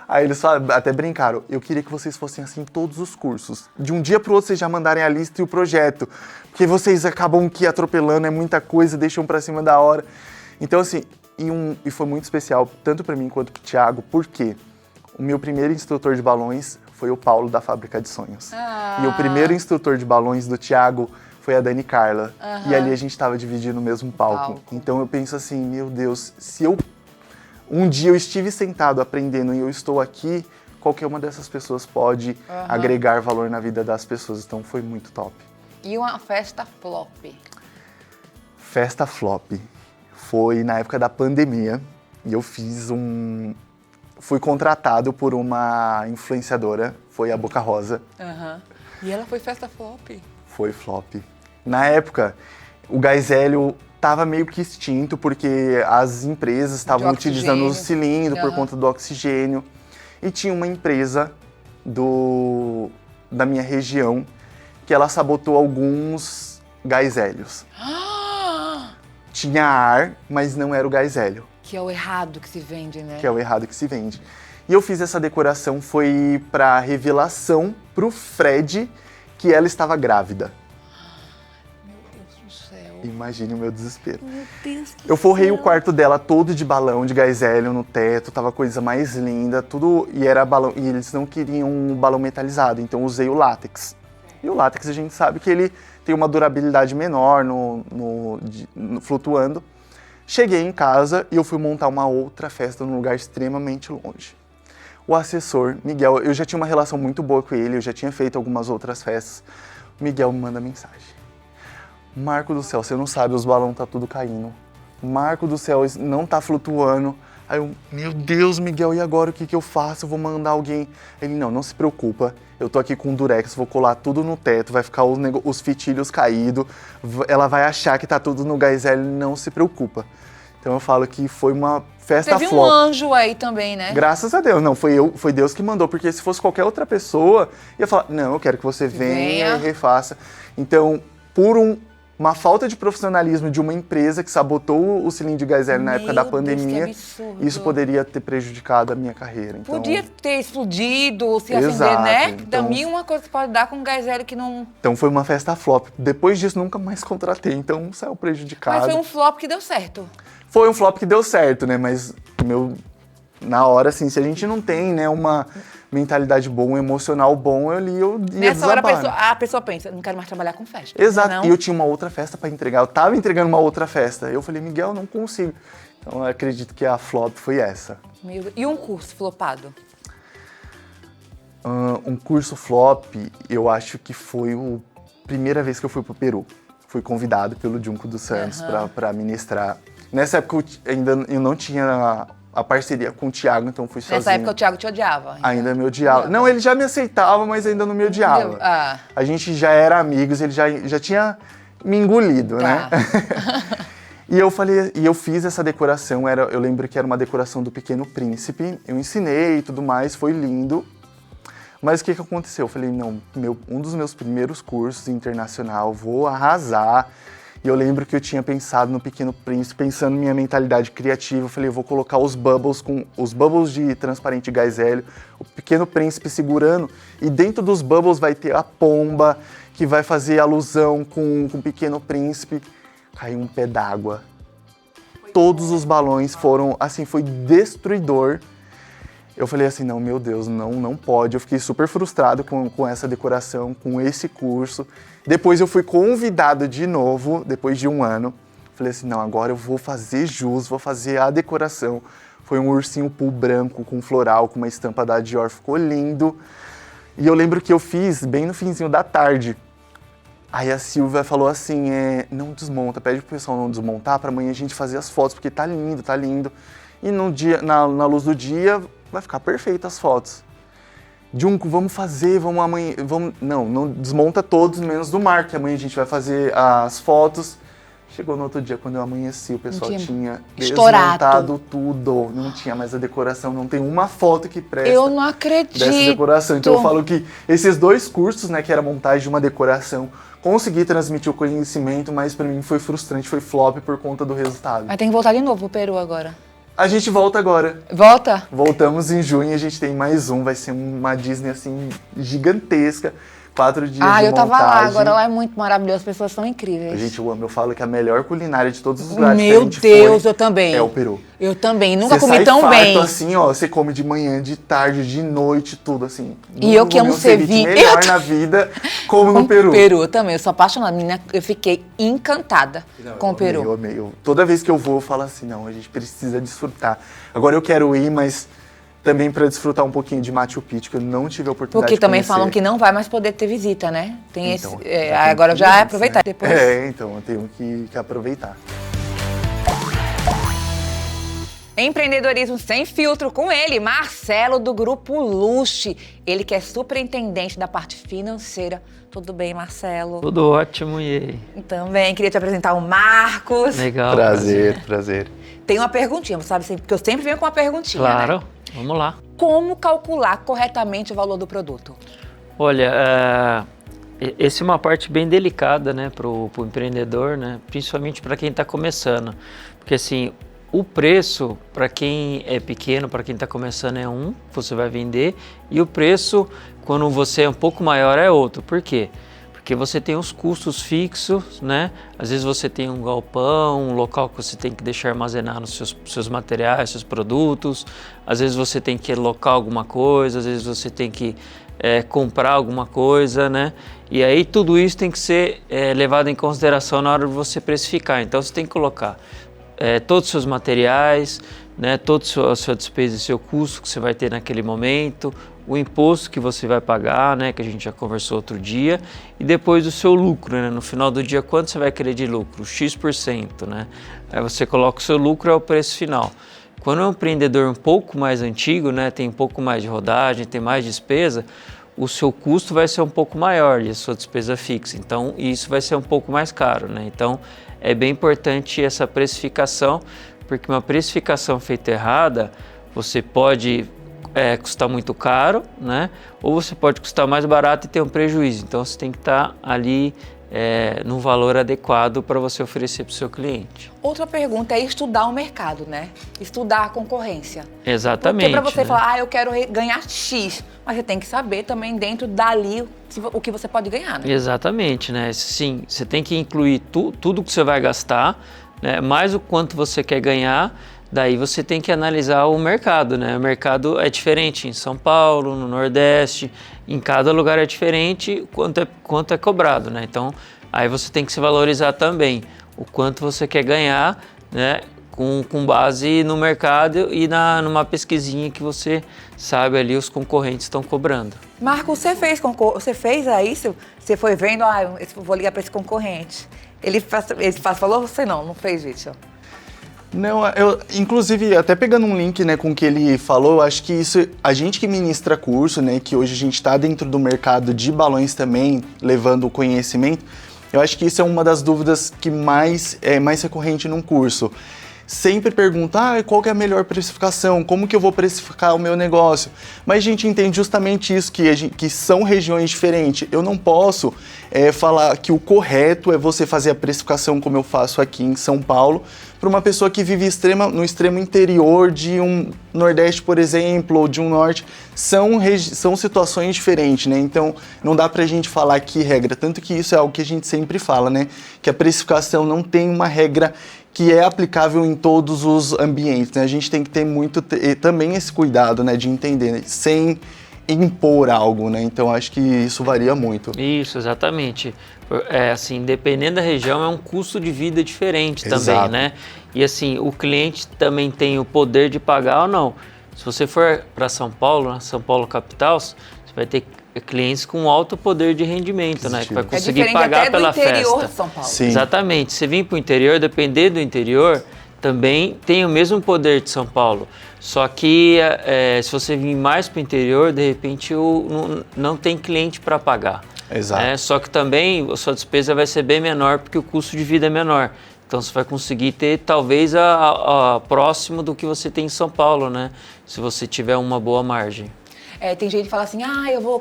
Aí eles até brincaram, eu queria que vocês fossem assim em todos os cursos. De um dia pro outro, vocês já mandarem a lista e o projeto. Porque vocês acabam que atropelando, é muita coisa, deixam pra cima da hora. Então, assim, e foi muito especial, tanto pra mim quanto pro Thiago, porque o meu primeiro instrutor de balões foi o Paulo, da Fábrica de Sonhos. E o primeiro instrutor de balões do Thiago foi a Dani Carla. E ali a gente estava dividindo o mesmo palco. Então eu penso assim, meu Deus, se um dia eu estive sentado aprendendo e eu estou aqui, qualquer uma dessas pessoas pode agregar valor na vida das pessoas. Então foi muito top. E uma festa flop? Festa flop foi na época da pandemia e eu fui contratado por uma influenciadora, foi a Boca Rosa. E ela foi festa flop? Foi flop. Na época, o gás hélio estava meio que extinto, porque as empresas estavam utilizando o cilindro por conta do oxigênio. E tinha uma empresa da minha região que ela sabotou alguns gás hélios. Tinha ar, mas não era o gás hélio. Que é o errado que se vende, né? Que é o errado que se vende. E eu fiz essa decoração, foi para revelação pro Fred que ela estava grávida. Meu Deus do céu. Imagine o meu desespero. Meu Deus do céu. Eu forrei o quarto dela todo de balão de gás hélio no teto, tava a coisa mais linda, tudo, e era balão, e eles não queriam um balão metalizado, então eu usei o látex. E o látex a gente sabe que ele tem uma durabilidade menor flutuando. Cheguei em casa e eu fui montar uma outra festa num lugar extremamente longe. O assessor, Miguel, eu já tinha uma relação muito boa com ele, eu já tinha feito algumas outras festas. O Miguel me manda mensagem. Marco do céu, você não sabe, os balões tá tudo caindo. Marco do céu, não tá flutuando. Aí eu, meu Deus, Miguel, e agora o que eu faço? Eu vou mandar alguém. Ele, não se preocupa, eu tô aqui com durex, vou colar tudo no teto, vai ficar os fitilhos caídos, ela vai achar que tá tudo no gás hélio, não se preocupa. Então eu falo que foi uma festa flop. Teve um anjo aí também, né? Graças a Deus, não, foi Deus que mandou, porque se fosse qualquer outra pessoa, ia falar, não, eu quero que você venha e refaça. Então, por uma falta de profissionalismo de uma empresa que sabotou o cilindro de gás hélio na época da pandemia, isso poderia ter prejudicado a minha carreira. Então, podia ter explodido, se acender, né? Então, também uma coisa que pode dar com gás hélio que não... Então foi uma festa flop. Depois disso, nunca mais contratei, então saiu prejudicado. Mas foi um flop que deu certo. Foi um flop que deu certo, né? Mas na hora, assim, se a gente não tem, né, uma mentalidade boa, um emocional bom, eu ia Nessa hora desabar, a pessoa pensa, não quero mais trabalhar com festa. Exato, não? E eu tinha uma outra festa para entregar, eu tava entregando uma outra festa. Eu falei, Miguel, não consigo. Então eu acredito que a flop foi essa. E um curso flopado? Um curso flop, eu acho que foi a primeira vez que eu fui pro Peru. Fui convidado pelo Junco dos Santos para ministrar. Nessa época eu não tinha a parceria com o Thiago, então fui sozinho. Nessa época o Thiago te odiava? Ainda me odiava. Não, ele já me aceitava, mas ainda não me odiava. A gente já era amigos, ele já tinha me engolido, né? E eu fiz essa decoração, eu lembro que era uma decoração do Pequeno Príncipe, eu ensinei e tudo mais, foi lindo. Mas o que aconteceu? Eu falei, não, um dos meus primeiros cursos internacional, vou arrasar. E eu lembro que eu tinha pensado no Pequeno Príncipe, pensando na minha mentalidade criativa. Eu falei, eu vou colocar os bubbles de transparente gás hélio, o Pequeno Príncipe segurando, e dentro dos bubbles vai ter a pomba, que vai fazer alusão com o Pequeno Príncipe. Caiu um pé d'água. Todos os balões foram, assim, foi destruidor. Eu falei assim, não, meu Deus, não pode. Eu fiquei super frustrado com essa decoração, com esse curso. Depois eu fui convidado de novo, depois de um ano. Falei assim, não, agora eu vou fazer jus, vou fazer a decoração. Foi um ursinho pool branco com floral, com uma estampa da Dior, ficou lindo. E eu lembro que eu fiz bem no finzinho da tarde. Aí a Silvia falou assim, não desmonta, pede pro pessoal não desmontar para amanhã a gente fazer as fotos, porque tá lindo, tá lindo. E no dia, na luz do dia vai ficar perfeito as fotos. Junco, vamos fazer, vamos amanhã, vamos... Não desmonta todos, menos do Marco, que amanhã a gente vai fazer as fotos. Chegou no outro dia, quando eu amanheci, o pessoal tinha desmontado tudo. Não tinha mais a decoração, não tem uma foto que presta. Eu não acredito. Dessa decoração. Então eu falo que esses 2 cursos, né, que era a montagem de uma decoração, consegui transmitir o conhecimento, mas pra mim foi frustrante, foi flop por conta do resultado. Mas tem que voltar de novo pro Peru agora. A gente volta agora. Volta? Voltamos em junho, a gente tem mais um, vai ser uma Disney assim gigantesca. 4 dias de montagem. Eu tava lá, agora lá é muito maravilhoso, as pessoas são incríveis. Gente, eu amo, eu falo que a melhor culinária de todos os lugares Meu que a gente Deus, foi eu também. é o Peru. Eu também, nunca Você comi sai tão farto, bem. assim, ó, você come de manhã, de tarde, de noite, tudo assim. E eu que amo ceviche. Melhor na vida, como no Peru. Peru, eu também, eu sou apaixonada, menina, eu fiquei encantada com o Peru. Eu amei. Toda vez que eu vou, eu falo assim, não, a gente precisa desfrutar. Agora eu quero ir, mas também para desfrutar um pouquinho de Machu Picchu, que eu não tive a oportunidade Porque de também conhecer. falam que não vai mais poder ter visita, né? Tem Então, agora já é aproveitar. Né? Depois... Então, eu tenho que aproveitar. Empreendedorismo sem filtro com ele, Marcelo do Grupo Luxe. Ele que é superintendente da parte financeira. Tudo bem, Marcelo? Tudo ótimo, e aí? Também queria te apresentar o Marcos. Legal. Prazer. Tem uma perguntinha, sabe? Porque eu sempre venho com uma perguntinha, Claro, né? vamos lá. Como calcular corretamente o valor do produto? Olha, essa é uma parte bem delicada, né, pro empreendedor, né, principalmente para quem está começando. Porque assim, o preço para quem é pequeno, para quem está começando é um, você vai vender, e o preço quando você é um pouco maior é outro. Por quê? Porque você tem os custos fixos, né? Às vezes você tem um galpão, um local que você tem que deixar armazenar os seus materiais, seus produtos. Às vezes você tem que alocar alguma coisa, às vezes você tem que comprar alguma coisa, né? E aí tudo isso tem que ser levado em consideração na hora de você precificar. Então você tem que colocar todos os seus materiais, né? Toda a sua despesa e seu custo que você vai ter naquele momento, o imposto que você vai pagar, né, que a gente já conversou outro dia, e depois o seu lucro, né, no final do dia, quanto você vai querer de lucro? X%, né? Aí você coloca o seu lucro, é o preço final. Quando é um empreendedor um pouco mais antigo, né, tem um pouco mais de rodagem, tem mais despesa, o seu custo vai ser um pouco maior e a sua despesa fixa, então isso vai ser um pouco mais caro, né? Então é bem importante essa precificação, porque uma precificação feita errada, você pode custar muito caro, né? Ou você pode custar mais barato e ter um prejuízo. Então você tem que estar ali num valor adequado para você oferecer para o seu cliente. Outra pergunta é estudar o mercado, né? Estudar a concorrência. Exatamente. Porque para você né? falar, eu quero ganhar X, mas você tem que saber também dentro dali o que você pode ganhar, né? Exatamente, né? Sim, você tem que incluir tudo que você vai gastar, né? Mais o quanto você quer ganhar. Daí você tem que analisar o mercado, né? O mercado é diferente em São Paulo, no Nordeste, em cada lugar é diferente quanto é cobrado, né? Então, aí você tem que se valorizar também o quanto você quer ganhar, né? Com base no mercado e numa pesquisinha que você sabe ali os concorrentes estão cobrando. Marcos, você fez aí, você foi vendo, eu vou ligar para esse concorrente. Ele falou, você não fez isso? Não, inclusive, até pegando um link, né, com o que ele falou, acho que isso, a gente que ministra curso, né, que hoje a gente está dentro do mercado de balões também, levando o conhecimento, eu acho que isso é uma das dúvidas que é mais recorrente num curso. Sempre pergunta, qual que é a melhor precificação? Como que eu vou precificar o meu negócio? Mas a gente entende justamente isso, que são regiões diferentes. Eu não posso falar que o correto é você fazer a precificação como eu faço aqui em São Paulo, para uma pessoa que vive no extremo interior de um Nordeste, por exemplo, ou de um Norte. São situações diferentes, né? Então, não dá pra gente falar que regra. Tanto que isso é algo que a gente sempre fala, né? Que a precificação não tem uma regra que é aplicável em todos os ambientes, né? A gente tem que ter também esse cuidado, né, de entender, né, sem impor algo, né? Então acho que isso varia muito. Isso, exatamente. Assim, dependendo da região, é um custo de vida diferente. Exato. Também, né? E assim, o cliente também tem o poder de pagar ou não. Se você for para São Paulo, né, São Paulo capital, você vai ter clientes com alto poder de rendimento, né? Que vai conseguir pagar até pela do interior festa. de São Paulo. Sim. Exatamente. Se vir para o interior, depender do interior, também tem o mesmo poder de São Paulo. Só que se você vir mais para o interior, de repente não tem cliente para pagar. Exato. Só que também a sua despesa vai ser bem menor porque o custo de vida é menor. Então você vai conseguir ter talvez próximo do que você tem em São Paulo, né? Se você tiver uma boa margem. Tem gente que fala assim,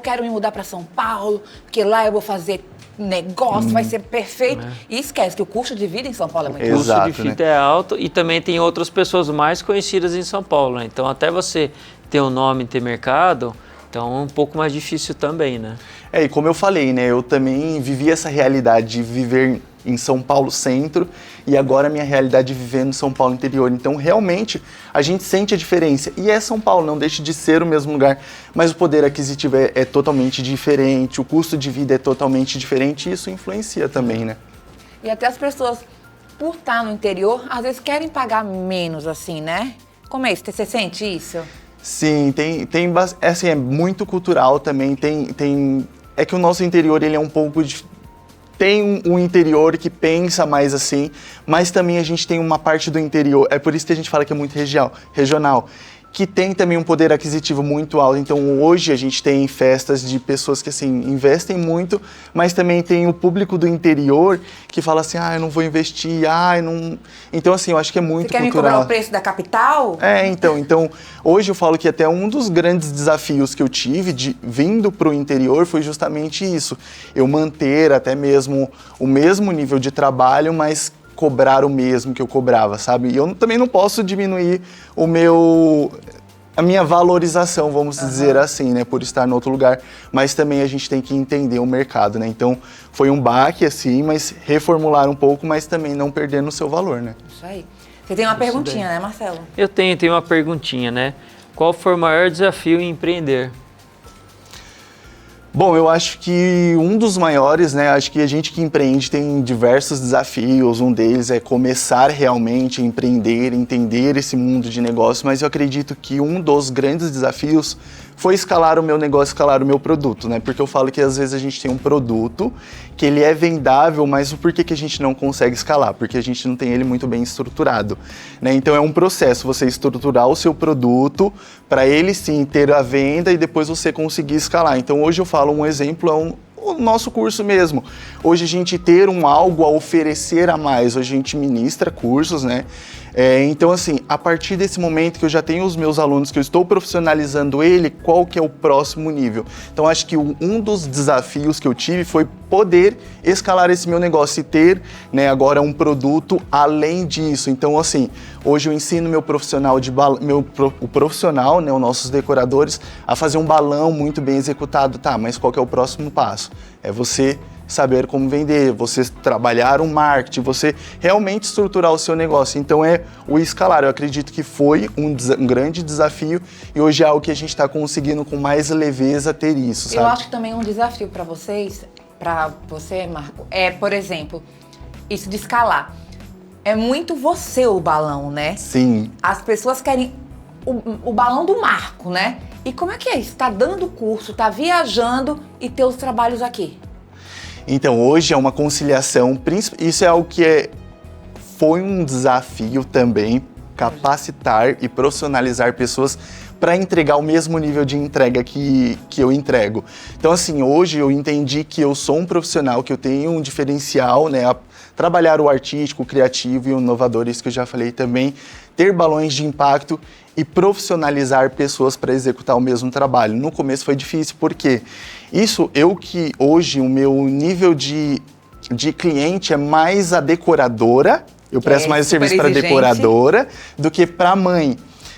quero me mudar para São Paulo, porque lá eu vou fazer negócio, vai ser perfeito. E esquece que o custo de vida em São Paulo é muito alto. O custo de vida é alto e também tem outras pessoas mais conhecidas em São Paulo, né? Então até você ter um nome, ter mercado, então é um pouco mais difícil também, né? E como eu falei, né? Eu também vivi essa realidade de viver em São Paulo centro e agora a minha realidade de viver no São Paulo interior. Então, realmente, a gente sente a diferença. E é São Paulo, não deixa de ser o mesmo lugar, mas o poder aquisitivo é totalmente diferente, o custo de vida é totalmente diferente e isso influencia também, né? E até as pessoas, por estar no interior, às vezes querem pagar menos, assim, né? Como é isso? Você sente isso? Sim, assim, é muito cultural também, é que o nosso interior, ele é um pouco tem um interior que pensa mais assim, mas também a gente tem uma parte do interior, é por isso que a gente fala que é muito regional, que tem também um poder aquisitivo muito alto. Então hoje a gente tem festas de pessoas que assim investem muito, mas também tem o público do interior que fala assim, eu não vou investir, não... Então assim, eu acho que é muito cultural. Você quer me cobrar o preço da capital? Então hoje eu falo que até um dos grandes desafios que eu tive vindo para o interior foi justamente isso, eu manter até mesmo o mesmo nível de trabalho, mas cobrar o mesmo que eu cobrava, sabe? E eu também não posso diminuir a minha valorização, vamos dizer assim, né? Por estar em outro lugar, mas também a gente tem que entender o mercado, né? Então, foi um baque, assim, mas reformular um pouco, mas também não perdendo o seu valor, né? Isso aí. Você tem uma perguntinha, né, Marcelo? Eu tenho uma perguntinha, né? Qual foi o maior desafio em empreender? Bom, eu acho que um dos maiores, né, acho que a gente que empreende tem diversos desafios, um deles é começar realmente a empreender, entender esse mundo de negócio, mas eu acredito que um dos grandes desafios foi escalar o meu negócio, escalar o meu produto, né, porque eu falo que às vezes a gente tem um produto que ele é vendável, mas por que a gente não consegue escalar? Porque a gente não tem ele muito bem estruturado, né, então é um processo você estruturar o seu produto para ele sim ter a venda e depois você conseguir escalar. Então hoje eu falo um exemplo, o nosso curso mesmo. Hoje a gente ter algo a oferecer a mais, hoje a gente ministra cursos, né? Então assim, a partir desse momento que eu já tenho os meus alunos, que eu estou profissionalizando ele, qual que é o próximo nível? Então acho que um dos desafios que eu tive foi poder escalar esse meu negócio e ter, né, agora um produto além disso. Então assim, hoje eu ensino meu profissional o profissional, né, os nossos decoradores, a fazer um balão muito bem executado. Tá, mas qual que é o próximo passo? É você saber como vender, você trabalhar um marketing, você realmente estruturar o seu negócio. Então é o escalar. Eu acredito que foi um grande desafio e hoje é algo que a gente está conseguindo com mais leveza ter isso, sabe? Eu acho que também um desafio para você, Marco, por exemplo, isso de escalar. É muito você o balão, né? Sim. As pessoas querem o balão do Marco, né? E como é que é isso? Tá dando curso, tá viajando e ter os trabalhos aqui? Então, hoje é uma conciliação, isso é algo que foi um desafio também, capacitar e profissionalizar pessoas para entregar o mesmo nível de entrega que eu entrego. Então, assim, hoje eu entendi que eu sou um profissional, que eu tenho um diferencial, né, a trabalhar o artístico, o criativo e o inovador, isso que eu já falei também, ter balões de impacto e profissionalizar pessoas para executar o mesmo trabalho. No começo foi difícil, porque que hoje o meu nível de cliente é mais a decoradora, eu presto mais serviço para a decoradora do que para a mãe.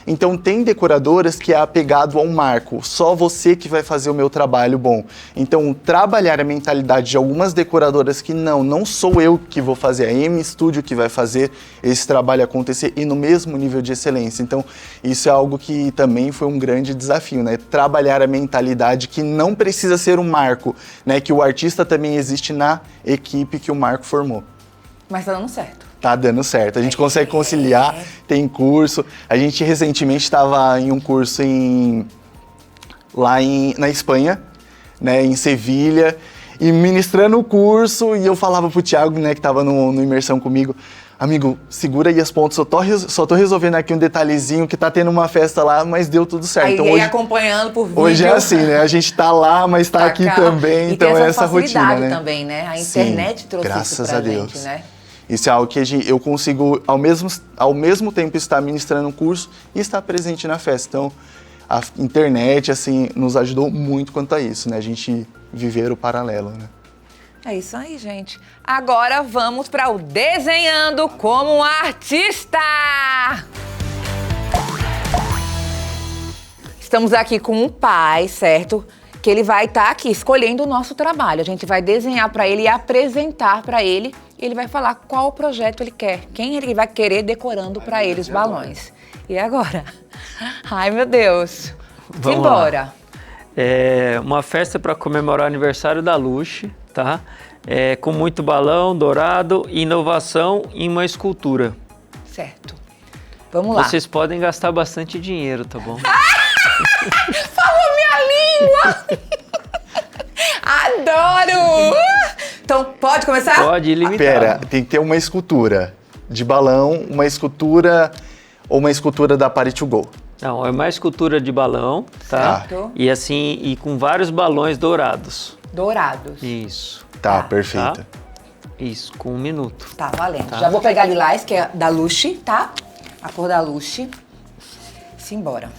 Então tem decoradoras que é apegado ao marco, só você que vai fazer o meu trabalho bom. Então trabalhar a mentalidade de algumas decoradoras que não sou eu que vou fazer, é a M Studio que vai fazer esse trabalho acontecer e no mesmo nível de excelência. Então isso é algo que também foi um grande desafio, né? Trabalhar a mentalidade que não precisa ser um marco, né? Que o artista também existe na equipe que o marco formou. Mas tá dando certo. Tá dando certo, a gente consegue conciliar, tem curso. A gente recentemente estava em um curso na Espanha, né, em Sevilha, e ministrando o curso, e eu falava pro Thiago, né, que estava no Imersão comigo, amigo, segura aí as pontas, só tô resolvendo aqui um detalhezinho que tá tendo uma festa lá, mas deu tudo certo. Aí, Então, hoje, acompanhando por vídeo. Hoje é assim, né? A gente tá lá, mas tá aqui cá. também, e então tem é essa rotina, né? também, né? A internet trouxe graças isso pra a Deus. gente, né? Isso é algo que eu consigo, ao mesmo tempo, estar ministrando um curso e estar presente na festa. Então, a internet, assim, nos ajudou muito quanto a isso, né? A gente viver o paralelo, né? É isso aí, gente. Agora vamos para o Desenhando como um Artista! Estamos aqui com um pai, certo? Que ele vai estar aqui escolhendo o nosso trabalho. A gente vai desenhar para ele e apresentar para ele. E ele vai falar qual projeto ele quer, quem ele vai querer decorando para ele os balões. E agora? Ai, meu Deus. Vamos embora. Lá. É uma festa para comemorar o aniversário da Lushi, tá? Com muito balão dourado e inovação em uma escultura. Certo. Vamos lá. Vocês podem gastar bastante dinheiro, tá bom? Falou minha língua! Adoro! Então, pode começar? Pode, ilimitado. Pera, tem que ter uma escultura de balão, uma escultura ou uma escultura da Party to Go. Não, é uma escultura de balão, tá? Certo. E assim, e com vários balões dourados. Dourados. Isso. Tá, Tá. perfeito. Tá? Isso, com 1 minuto. Tá, valendo. Tá. Já vou pegar lilás, que é da Lushi, tá? A cor da Lushi. Simbora.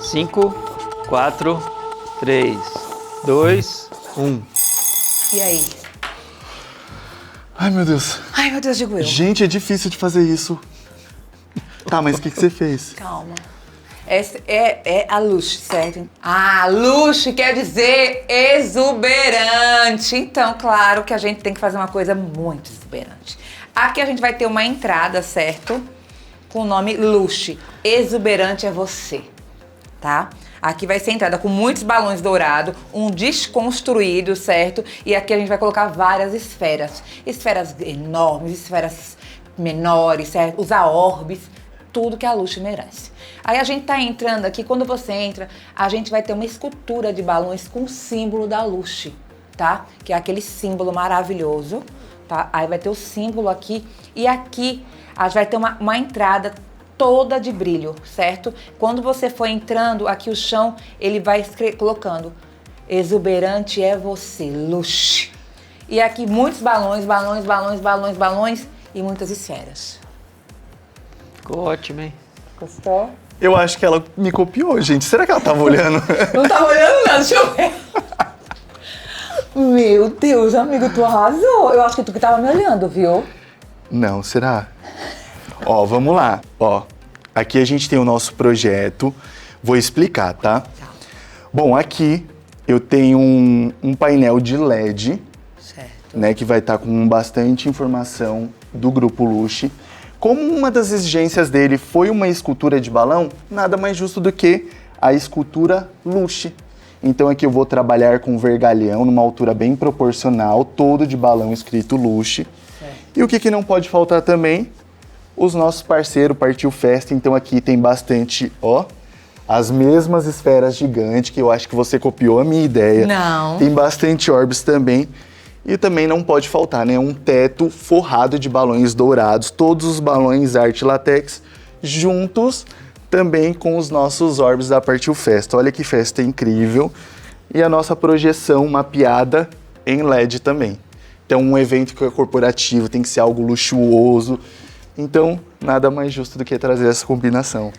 Cinco, 4, 3, 2, 1. E aí? Ai, meu Deus. Ai, meu Deus, digo eu. Gente, é difícil de fazer isso. Tá, mas o que você fez? Calma. Essa é a Lushi, certo? Ah, Lushi quer dizer exuberante. Então, claro que a gente tem que fazer uma coisa muito exuberante. Aqui a gente vai ter uma entrada, certo? Com o nome Lushi. Exuberante é você, tá? Aqui vai ser a entrada com muitos balões dourados, um desconstruído, certo? E aqui a gente vai colocar várias esferas. Esferas enormes, esferas menores, certo? Usar orbes, tudo que a Lushi merece. Aí a gente tá entrando aqui, quando você entra, a gente vai ter uma escultura de balões com o símbolo da Lushi, tá? Que é aquele símbolo maravilhoso, tá? Aí vai ter o símbolo aqui e aqui a gente vai ter uma entrada toda de brilho, certo? Quando você for entrando, aqui o chão, ele vai colocando exuberante é você, Lushi. E aqui muitos balões, balões, balões, balões, balões e muitas esferas. Ficou ótimo, hein? Gostou? Eu acho que ela me copiou, gente. Será que ela tava olhando? Não tava olhando não, deixa eu ver. Meu Deus, amigo, tu arrasou. Eu acho que tu que tava me olhando, viu? Não, será? Ó, vamos lá. Ó, aqui a gente tem o nosso projeto. Vou explicar, tá? Bom, aqui eu tenho um painel de LED, Certo. né, que vai estar com bastante informação do Grupo Lushi. Como uma das exigências dele foi uma escultura de balão, nada mais justo do que a escultura Lushi. Então aqui eu vou trabalhar com vergalhão numa altura bem proporcional, todo de balão escrito Lushi. Certo. E o que não pode faltar também? Os nossos parceiros, Partiu Festa. Então aqui tem bastante, ó, as mesmas esferas gigantes, que eu acho que você copiou a minha ideia. Não. Tem bastante orbes também. E também não pode faltar, né, um teto forrado de balões dourados, todos os balões arte latex juntos também com os nossos orbes da Partiu Festa. Olha que festa incrível. E a nossa projeção mapeada em LED também. Então um evento que é corporativo tem que ser algo luxuoso. Então nada mais justo do que trazer essa combinação.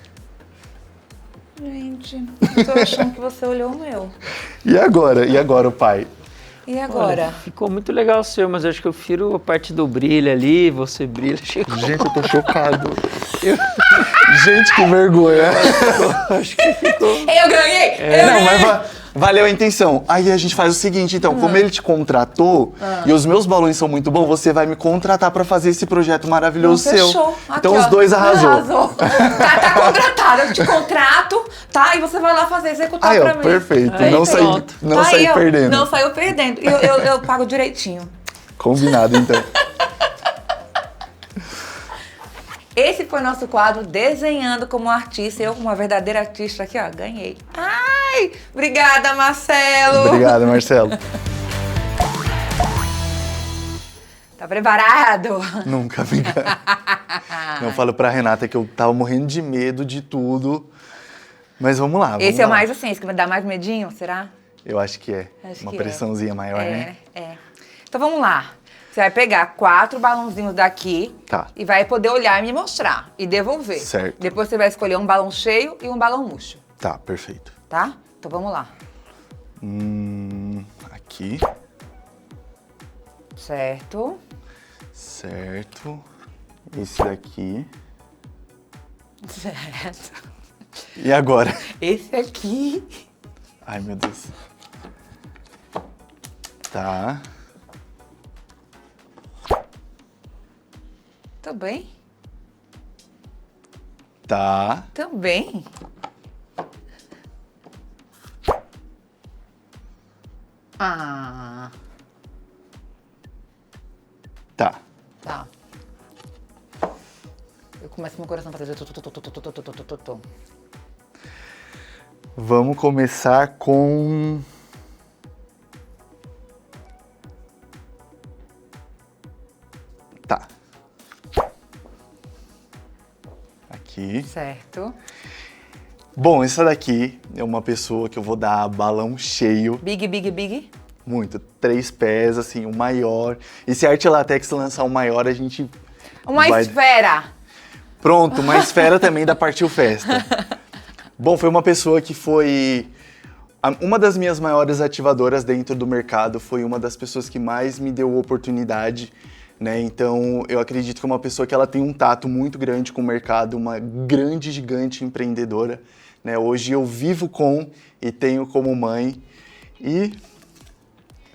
Gente, eu tô achando que você olhou o meu. E agora? E agora, pai? E agora? Olha, ficou muito legal o seu, mas eu acho que eu prefiro a parte do brilho ali, você brilha. Gente, eu tô chocado. Gente, que vergonha. Acho que ficou... Eu ganhei! Eu Não, ganhei! mas valeu a intenção. Aí a gente faz o seguinte, então, como ele te contratou e os meus balões são muito bons, você vai me contratar pra fazer esse projeto maravilhoso seu. Fechou. Então Aqui, os ó. dois arrasou. Tá contratado, eu te contrato, tá? E você vai lá fazer, executar Aí, pra ó, mim. perfeito. Aí, não saí, pronto. não Tá saí aí, ó. perdendo. Não saiu perdendo. Eu pago direitinho. Combinado, então. Esse foi nosso quadro Desenhando como Artista. Eu, como uma verdadeira artista aqui, ó, ganhei. Ai, obrigada, Marcelo. Obrigado, Marcelo. Tá preparado? Nunca, amiga. Não, falo pra Renata que eu tava morrendo de medo de tudo. Mas vamos lá, vamos Esse é lá. mais assim, esse que me dá mais medinho, será? Eu acho que é. Acho Uma que pressãozinha maior, né? É. Então vamos lá. Você vai pegar 4 balãozinhos daqui Tá. e vai poder olhar e me mostrar e devolver. Certo. Depois você vai escolher um balão cheio e um balão murcho, Tá, perfeito. tá? Então vamos lá. Aqui. Certo. Certo. Esse daqui. Certo. E agora? Esse aqui. Ai, meu Deus. Tá. Também. Tá. Também. Ah, Tá. tá. Eu começo meu coração a fazer tu. Vamos começar com... Tá. Aqui. Certo. Bom, essa daqui é uma pessoa que eu vou dar balão cheio. Big. Muito. 3 pés, assim, o maior. E se a Arte Latex lançar o maior, a gente... Uma vai- esfera. Pronto, uma esfera também da Partiu Festa. Bom, foi uma pessoa que foi... Uma das minhas maiores ativadoras dentro do mercado, foi uma das pessoas que mais me deu oportunidade, né? Então, eu acredito que é uma pessoa que ela tem um tato muito grande com o mercado, uma grande, gigante empreendedora, né? Hoje eu vivo com e tenho como mãe e...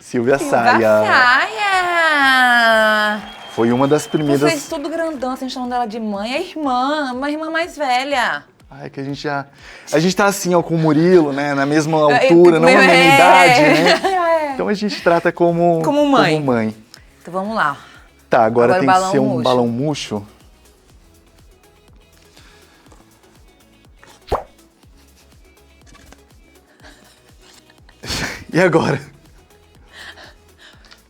Silvia Saia. Foi uma das primeiras... Você fez tudo grandão, você chamando ela de mãe. É irmã, uma irmã mais velha. Ai, que a gente já... A gente tá assim, ó, com o Murilo, né? Na mesma altura, não na mesma idade, né? Então a gente trata como... Como mãe. Como mãe. Então vamos lá. Tá, agora Agora tem o que balão ser um murcho. balão murcho. E agora?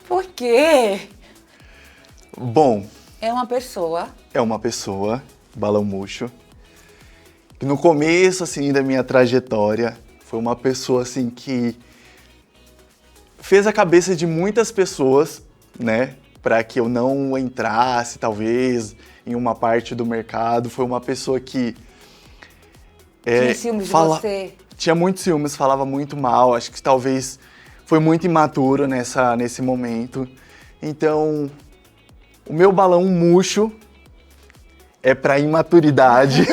Por quê? Bom, É uma pessoa. é uma pessoa, balão murcho, que no começo, assim, da minha trajetória, foi uma pessoa, assim, que fez a cabeça de muitas pessoas, né, para que eu não entrasse, talvez, em uma parte do mercado. Foi uma pessoa que... Tinha ciúmes de você. Tinha muitos ciúmes, falava muito mal, acho que talvez foi muito imaturo nesse momento. Então, o meu balão murcho é para imaturidade.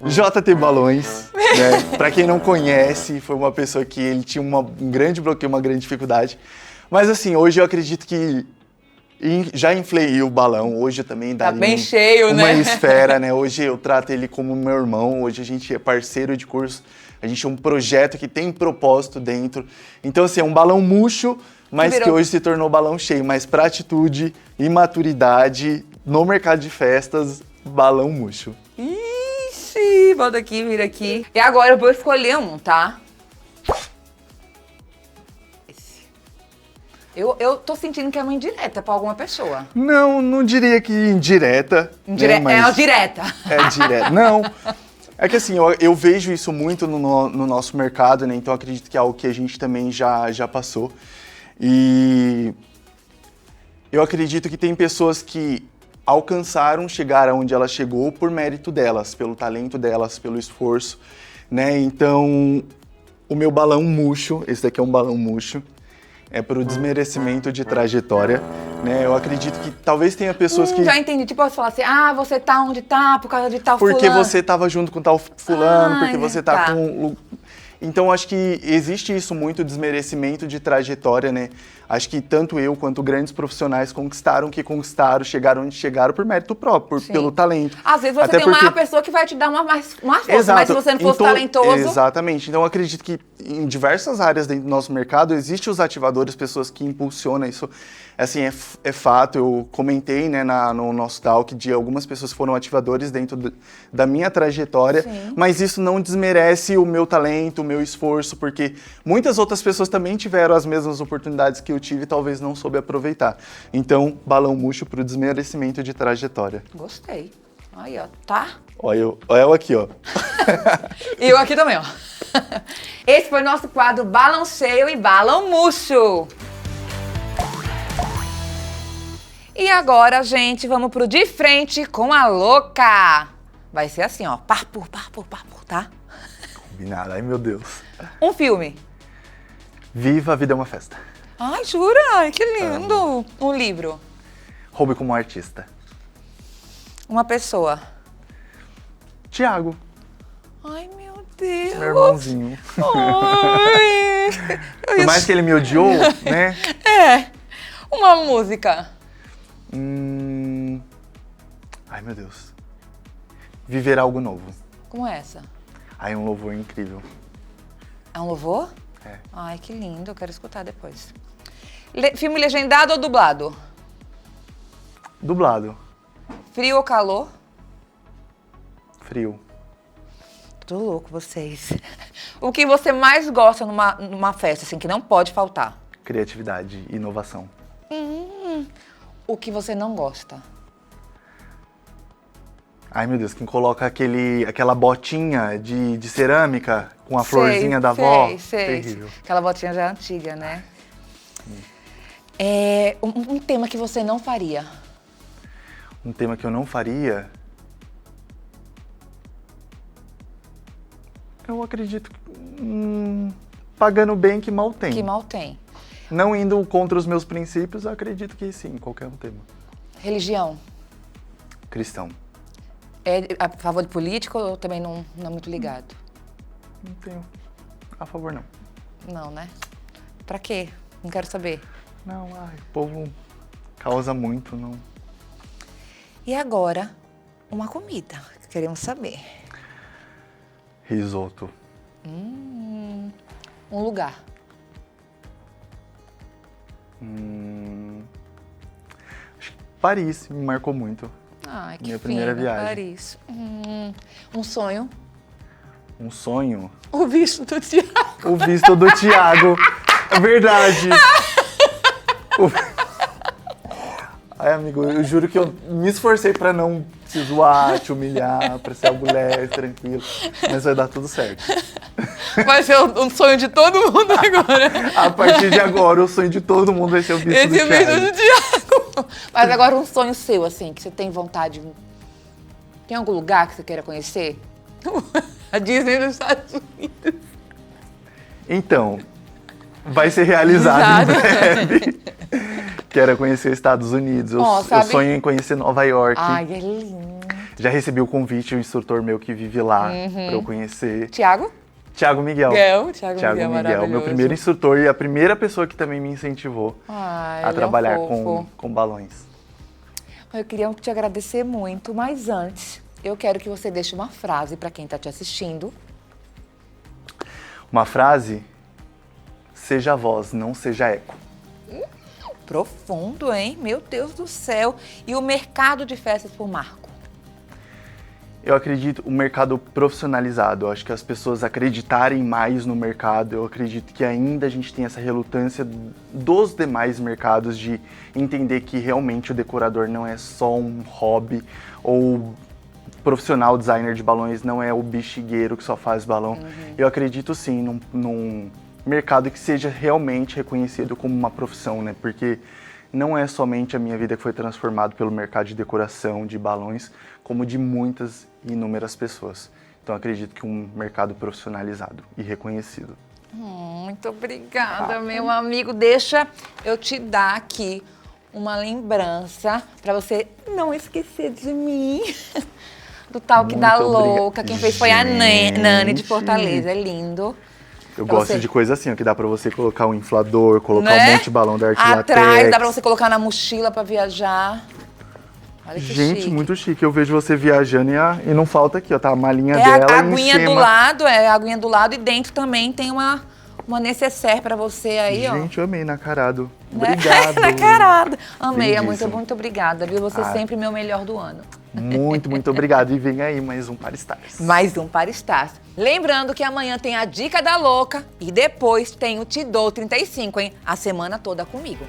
JT Balões, né? Para quem não conhece, foi uma pessoa que ele tinha um grande bloqueio, uma grande dificuldade. Mas assim, hoje eu acredito que já inflei o balão, hoje eu também Tá daria bem cheio, uma né? esfera, né? Hoje eu trato ele como meu irmão, hoje a gente é parceiro de curso, a gente é um projeto que tem propósito dentro. Então assim, é um balão murcho, mas que hoje se tornou balão cheio, mas pra atitude e maturidade no mercado de festas, balão murcho. Ixi, volta aqui, vira aqui. E agora eu vou escolher um, tá? Esse. Eu tô sentindo que é uma indireta pra alguma pessoa. Não diria que indireta. né, É uma mas direta. É direta. Não. É que assim, eu vejo isso muito no nosso mercado, né? Então acredito que é algo que a gente também já passou. E eu acredito que tem pessoas que alcançaram chegar aonde ela chegou por mérito delas, pelo talento delas, pelo esforço, né? Então, O meu balão murcho, esse daqui é um balão murcho, é pro desmerecimento de trajetória, né? Eu acredito que talvez tenha pessoas que... Já entendi. Tipo, você falar assim, você tá onde tá por causa de tal Porque fulano. você tava junto com tal fulano, porque você tá tá. com... Então, acho que existe isso muito, desmerecimento de trajetória, né? Acho que tanto eu quanto grandes profissionais conquistaram, chegaram onde chegaram por mérito próprio, pelo talento. Às vezes você Até tem porque... uma pessoa que vai te dar uma força, Exato. mas se você não fosse talentoso... Exatamente. Então, eu acredito que em diversas áreas dentro do nosso mercado, existem os ativadores, pessoas que impulsionam isso. Assim, é fato, eu comentei, né, no nosso talk de algumas pessoas que foram ativadores dentro da minha trajetória, Sim. mas isso não desmerece o meu talento, o meu esforço, porque muitas outras pessoas também tiveram as mesmas oportunidades que eu tive e talvez não soube aproveitar. Então, balão murcho para o desmerecimento de trajetória. Gostei. Aí, ó, tá? Olha eu aqui, ó. E eu aqui também, ó. Esse foi o nosso quadro Balanceio e Balão Murcho. E agora, gente, vamos pro De Frente com a Louca. Vai ser assim, ó, par por, tá? Combinado, ai meu Deus. Um filme. Viva a Vida é uma Festa. Ai, jura? Ai, que lindo. Um livro. Roube como artista. Uma pessoa. Tiago, Ai, meu Deus. meu irmãozinho. Ai. Por mais que ele me odiou, né? É. Uma música. Ai, meu Deus. Viver algo novo. Como é essa? Ai, um louvor incrível. É um louvor? É. Ai, que lindo. Eu quero escutar depois. Filme legendado ou dublado? Dublado. Frio ou calor? Frio. Tô louco, vocês. O que você mais gosta numa festa, assim, que não pode faltar? Criatividade, inovação. O que você não gosta? Ai, meu Deus, quem coloca aquela botinha de cerâmica com a florzinha da avó. Sei. Terrível. Aquela botinha já antiga, né? Um tema que você não faria. Um tema que eu não faria... Eu acredito que... pagando bem que mal tem. Que mal tem. Não indo contra os meus princípios, eu acredito que sim, qualquer um tema. Religião. Cristão. É a favor de político ou também não é muito ligado? Não tenho a favor, não. Não, né? Pra quê? Não quero saber. Não, ai, o povo causa muito, não. E agora, uma comida. Queremos saber. Risoto. Um lugar. Acho que Paris me marcou muito. Ai, que Minha primeira viagem. Paris. Um sonho. Um sonho. O visto do Tiago. O visto do Tiago. É verdade. Ai, amigo, eu juro que eu me esforcei pra não te zoar, te humilhar, pra ser algo leve, tranquilo. Mas vai dar tudo certo. Vai ser um sonho de todo mundo agora. A partir de agora, o sonho de todo mundo vai ser o visto Esse do é o visto Thiago. do Tiago. Mas agora um sonho seu, assim, que você tem vontade. Tem algum lugar que você queira conhecer? A Disney nos Estados Unidos. Então, vai ser realizado em breve. Quero conhecer os Estados Unidos. Eu sonho em conhecer Nova York. Ai, é lindo. Já recebi o convite, um instrutor meu que vive lá, pra eu conhecer. Tiago? Thiago Miguel. Thiago Miguel, meu maravilhoso. primeiro instrutor e a primeira pessoa que também me incentivou Ai, a ele trabalhar é um fofo. com balões. Eu queria te agradecer muito, mas antes, eu quero que você deixe uma frase para quem está te assistindo. Uma frase: seja voz, não seja eco. Profundo, hein? Meu Deus do céu. E o mercado de festas por Marco? Eu acredito o mercado profissionalizado. Eu acho que as pessoas acreditarem mais no mercado. Eu acredito que ainda a gente tem essa relutância dos demais mercados de entender que realmente o decorador não é só um hobby, ou profissional designer de balões não é o bexigueiro que só faz balão. Eu acredito sim num mercado que seja realmente reconhecido como uma profissão, né? Porque não é somente a minha vida que foi transformada pelo mercado de decoração de balões, como de muitas e inúmeras pessoas. Então acredito que um mercado profissionalizado e reconhecido. Muito obrigada, meu amigo. Deixa eu te dar aqui uma lembrança pra você não esquecer de mim. Do Talk da Muito Louca. Quem fez foi a Nani de Gente. Fortaleza. É lindo. Eu Pra gosto você. de coisa assim, ó, que dá pra você colocar um inflador, colocar Né? um monte de balão da arte Atrás, latex. dá pra você colocar na mochila pra viajar. Olha que Gente, chique. muito chique. Eu vejo você viajando e não falta aqui, ó, tá a malinha É dela a em aguinha cima. do lado, a aguinha do lado e dentro também tem uma necessaire pra você aí, ó. Gente, eu amei nacarado. Né? Obrigado. Nacarado. Amei, Lindíssimo. muito obrigada, viu? Você Ah. sempre meu melhor do ano. Muito obrigado. E vem aí mais um para Stars. Mais um para Stars. Lembrando que amanhã tem a Dica da Louca e depois tem o Te Dou 35, hein? A semana toda comigo.